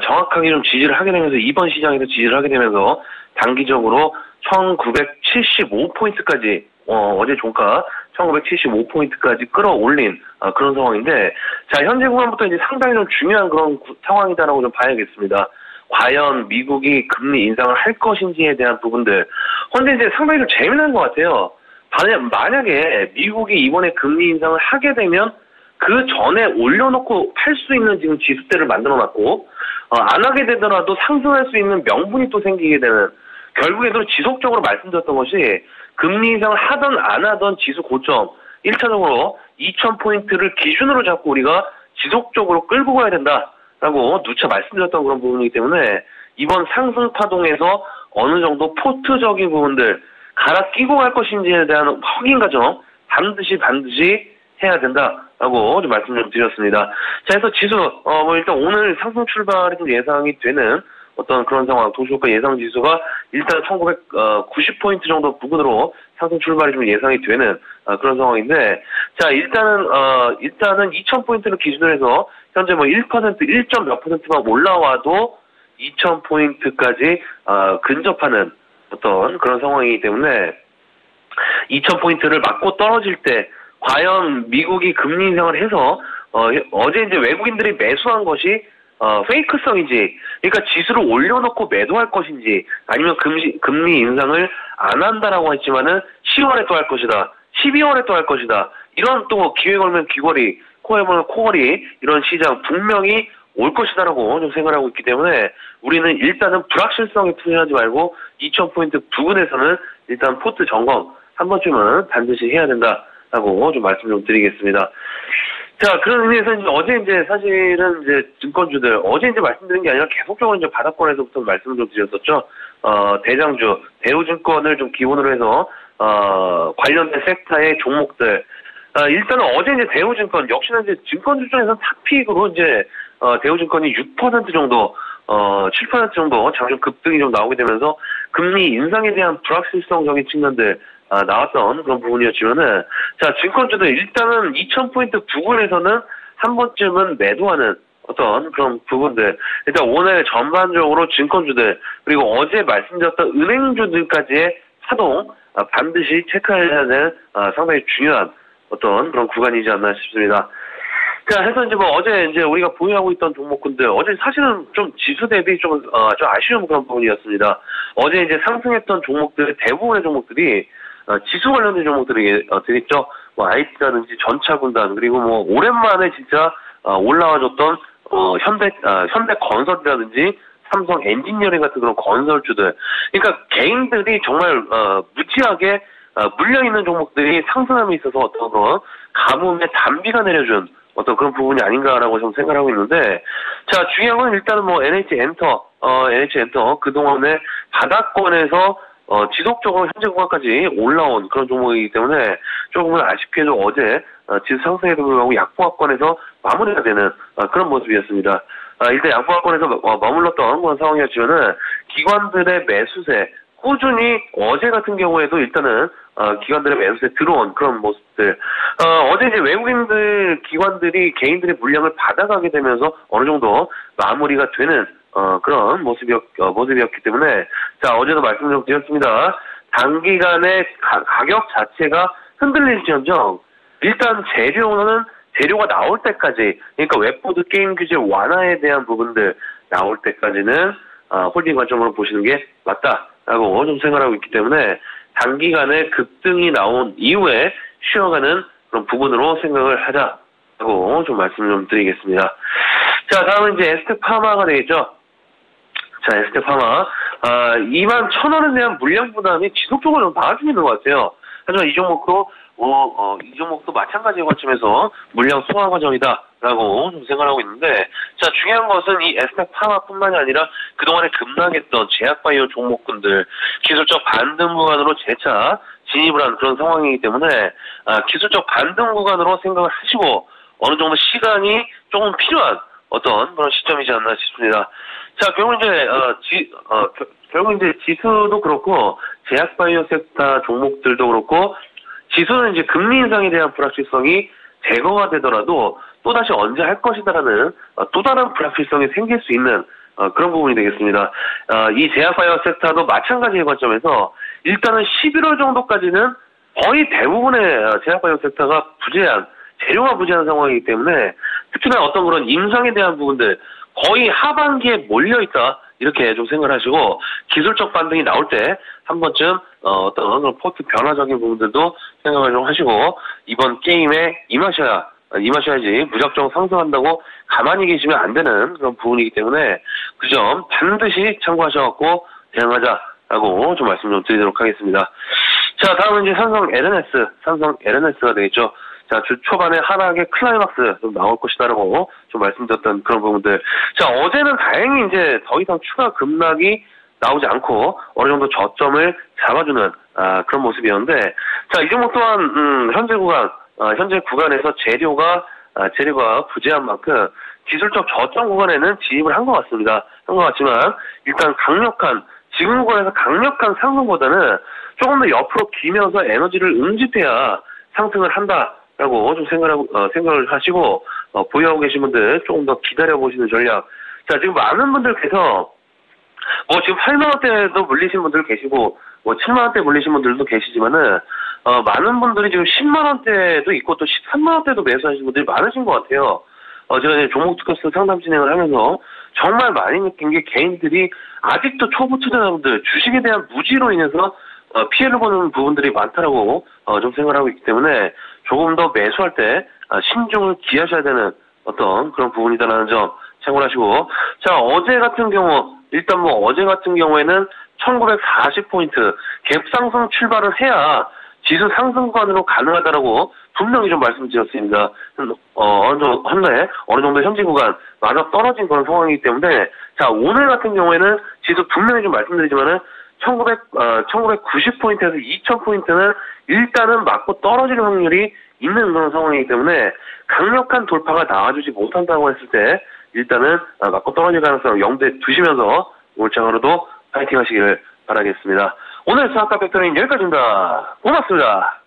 정확하게 좀 지지를 하게 되면서 이번 시장에서 지지를 하게 되면서 단기적으로 1975포인트까지 어제 종가 1975포인트까지 끌어올린 그런 상황인데 자 현재 구간부터 이제 상당히 좀 중요한 그런 상황이다라고 좀 봐야겠습니다. 과연 미국이 금리 인상을 할 것인지에 대한 부분들 근데 이제 상당히 좀 재미난 것 같아요. 만약에 미국이 이번에 금리 인상을 하게 되면 그 전에 올려놓고 팔 수 있는 지금 지수대를 만들어놨고 안 하게 되더라도 상승할 수 있는 명분이 또 생기게 되는 결국에도 지속적으로 말씀드렸던 것이 금리 인상을 하던 안 하던 지수 고점 1차적으로 2000포인트를 기준으로 잡고 우리가 지속적으로 끌고 가야 된다라고 누차 말씀드렸던 그런 부분이기 때문에 이번 상승 파동에서 어느 정도 포트적인 부분들 갈아 끼고 갈 것인지에 대한 확인 과정 반드시 해야 된다라고 좀 말씀 좀 드렸습니다. 자, 그래서 지수, 일단 오늘 상승 출발이 좀 예상이 되는 어떤 그런 상황, 도시효과 예상 지수가 일단 1990포인트 정도 부근으로 상승 출발이 좀 예상이 되는 그런 상황인데, 자, 일단은 2000포인트를 기준으로 해서 현재 뭐 1%, 1점 몇 %만 올라와도 2000포인트까지 근접하는 어떤 그런 상황이기 때문에 2000포인트를 맞고 떨어질 때 과연 미국이 금리 인상을 해서 어제 이제 외국인들이 매수한 것이 페이크성인지, 그러니까 지수를 올려놓고 매도할 것인지, 아니면 금리 인상을 안 한다라고 했지만은 10월에 또 할 것이다, 12월에 또 할 것이다, 이런 또 기회 걸면 귀걸이, 코에 걸면 코걸이, 이런 시장 분명히 올 것이다라고 좀 생각하고 있기 때문에 우리는 일단은 불확실성에 투자하지 말고 2000포인트 부근에서는 일단 포트 점검 한 번쯤은 반드시 해야 된다라고 좀 말씀 좀 드리겠습니다. 자, 그런 의미에서 이제 어제 이제 사실은 이제 증권주들, 어제 이제 말씀드린 게 아니라 계속적으로 이제 바닥권에서부터 말씀을 좀 드렸었죠. 대장주, 대우증권을 좀 기본으로 해서, 관련된 섹터의 종목들. 일단은 어제 이제 대우증권, 역시나 이제 증권주 중에서 탑픽으로 이제, 대우증권이 6% 정도, 7% 정도 장중 급등이 좀 나오게 되면서 금리 인상에 대한 불확실성적인 측면들, 나왔던 그런 부분이었지만은, 자, 증권주들 일단은 2000포인트 부근에서는 한 번쯤은 매도하는 어떤 그런 부분들. 일단 오늘 전반적으로 증권주들, 그리고 어제 말씀드렸던 은행주들까지의 파동, 반드시 체크해야 되는, 상당히 중요한 어떤 그런 구간이지 않나 싶습니다. 자, 해서 이제 뭐 어제 이제 우리가 보유하고 있던 종목군들, 어제 사실은 좀 지수 대비 좀 아쉬운 그런 부분이었습니다. 어제 이제 상승했던 종목들, 대부분의 종목들이, 지수 관련된 종목들이 되겠죠. 뭐 IT라든지 전차군단, 그리고 뭐 오랜만에 진짜 올라와줬던 현대건설이라든지 삼성 엔지니어링 같은 그런 건설주들. 그러니까 개인들이 정말 무지하게 물려있는 종목들이 상승함에 있어서 어떤 그런 가뭄의 단비가 내려준 어떤 그런 부분이 아닌가라고 좀 생각하고 있는데, 자, 중요한 건 일단은 뭐 NH엔터 그동안에 바닥권에서 지속적으로 현재 구간까지 올라온 그런 종목이기 때문에 조금은 아쉽게도 어제 지수 상승에도 불구하고 약보합권에서 마무리가 되는 그런 모습이었습니다. 일단 약보합권에서 머물렀던 그런 상황이었지만은 기관들의 매수세 꾸준히 어제 같은 경우에도 일단은 기관들의 매수세 들어온 그런 모습들. 어제 이제 외국인들 기관들이 개인들의 물량을 받아가게 되면서 어느 정도 마무리가 되는 그런 모습이었기 때문에, 자, 어제도 말씀 좀 드렸습니다. 단기간에 가격 자체가 흔들릴지언정, 일단 재료가 나올 때까지, 그러니까 웹보드 게임 규제 완화에 대한 부분들 나올 때까지는, 홀딩 관점으로 보시는 게 맞다라고 좀 생각하고 있기 때문에, 단기간에 급등이 나온 이후에 쉬어가는 그런 부분으로 생각을 하자라고 좀 말씀 좀 드리겠습니다. 자, 다음은 이제 에스테파마가 되겠죠. 자, 에스테파마. 21,000원에 대한 물량 부담이 지속적으로 좀 나아지고 있는 것 같아요. 하지만 이 종목도 마찬가지의 관점에서 물량 소화 과정이다라고 좀 생각하고 있는데, 자, 중요한 것은 이 에스테파마뿐만이 아니라 그동안에 급락했던 제약바이오 종목군들, 기술적 반등 구간으로 재차 진입을 한 그런 상황이기 때문에, 기술적 반등 구간으로 생각을 하시고, 어느 정도 시간이 조금 필요한 어떤 그런 시점이지 않나 싶습니다. 자, 결국 이제 지수도 그렇고 제약바이오 섹터 종목들도 그렇고, 지수는 이제 금리 인상에 대한 불확실성이 제거가 되더라도 또다시 언제 할 것이다라는 또 다른 불확실성이 생길 수 있는 그런 부분이 되겠습니다. 이 제약바이오 섹터도 마찬가지의 관점에서 일단은 11월 정도까지는 거의 대부분의 제약바이오 섹터가 재료가 부재한 상황이기 때문에, 특히나 어떤 그런 임상에 대한 부분들 거의 하반기에 몰려있다, 이렇게 좀 생각을 하시고, 기술적 반등이 나올 때 한 번쯤 어떤 그런 포트 변화적인 부분들도 생각을 좀 하시고, 이번 게임에 임하셔야지 무작정 상승한다고 가만히 계시면 안 되는 그런 부분이기 때문에 그 점 반드시 참고하셔갖고 대응하자라고 좀 말씀 좀 드리도록 하겠습니다. 자, 다음은 이제 삼성 LNS가 되겠죠. 자, 주 초반에 하락의 클라이막스 좀 나올 것이다라고 좀 말씀드렸던 그런 부분들. 자, 어제는 다행히 이제 더 이상 추가 급락이 나오지 않고 어느 정도 저점을 잡아주는 그런 모습이었는데, 자, 이 종목 또한 현재 구간에서 재료가 부재한 만큼 기술적 저점 구간에는 진입을 한 것 같습니다. 한 것 같지만 일단 지금 구간에서 강력한 상승보다는 조금 더 옆으로 기면서 에너지를 응집해야 상승을 한다라고 좀 생각을 하시고 보유하고 계신 분들 조금 더 기다려 보시는 전략. 자, 지금 많은 분들께서 지금 8만 원대도 물리신 분들 계시고 7만 원대 물리신 분들도 계시지만은 많은 분들이 지금 10만 원대도 있고 또 13만 원대도 매수하시는 분들이 많으신 것 같아요. 제가 이제 종목 특허스 상담 진행을 하면서 정말 많이 느낀 게 개인들이 아직도 초보 투자자분들 주식에 대한 무지로 인해서 피해를 보는 부분들이 많다라고 좀 생각을 하고 있기 때문에 조금 더 매수할 때 신중을 기하셔야 되는 어떤 그런 부분이다라는 점 참고를 하시고, 자, 어제 같은 경우에는 1940포인트 갭상승 출발을 해야 지수 상승관으로 가능하다라고 분명히 좀 말씀드렸습니다. 어느 정도 현재 구간 마저 떨어진 그런 상황이기 때문에, 자, 오늘 같은 경우에는 지수 분명히 좀 말씀드리지만은 1990포인트에서 2000포인트는 일단은 맞고 떨어질 확률이 있는 그런 상황이기 때문에 강력한 돌파가 나와주지 못한다고 했을 때 일단은 맞고 떨어질 가능성 염두에 두시면서 올장으로도 파이팅 하시기를 바라겠습니다. 오늘 수학과 팩토리는 여기까지입니다. 고맙습니다.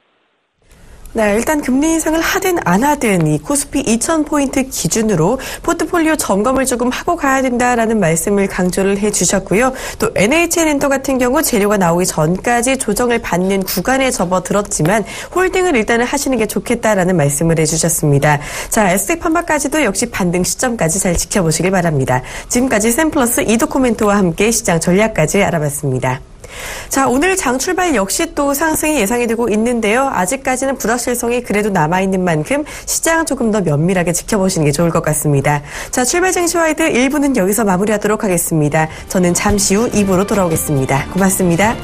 네, 일단 금리 인상을 하든 안 하든 이 코스피 2000포인트 기준으로 포트폴리오 점검을 조금 하고 가야 된다라는 말씀을 강조를 해주셨고요. 또 NHN엔터 같은 경우 재료가 나오기 전까지 조정을 받는 구간에 접어들었지만 홀딩을 일단은 하시는 게 좋겠다라는 말씀을 해주셨습니다. 자, ST 판박까지도 역시 반등 시점까지 잘 지켜보시길 바랍니다. 지금까지 샘플러스 이도 코멘토와 함께 시장 전략까지 알아봤습니다. 자, 오늘 장 출발 역시 또 상승이 예상이 되고 있는데요. 아직까지는 불확실성이 그래도 남아있는 만큼 시장 조금 더 면밀하게 지켜보시는 게 좋을 것 같습니다. 자, 출발 증시와이드 1부는 여기서 마무리하도록 하겠습니다. 저는 잠시 후 2부로 돌아오겠습니다. 고맙습니다.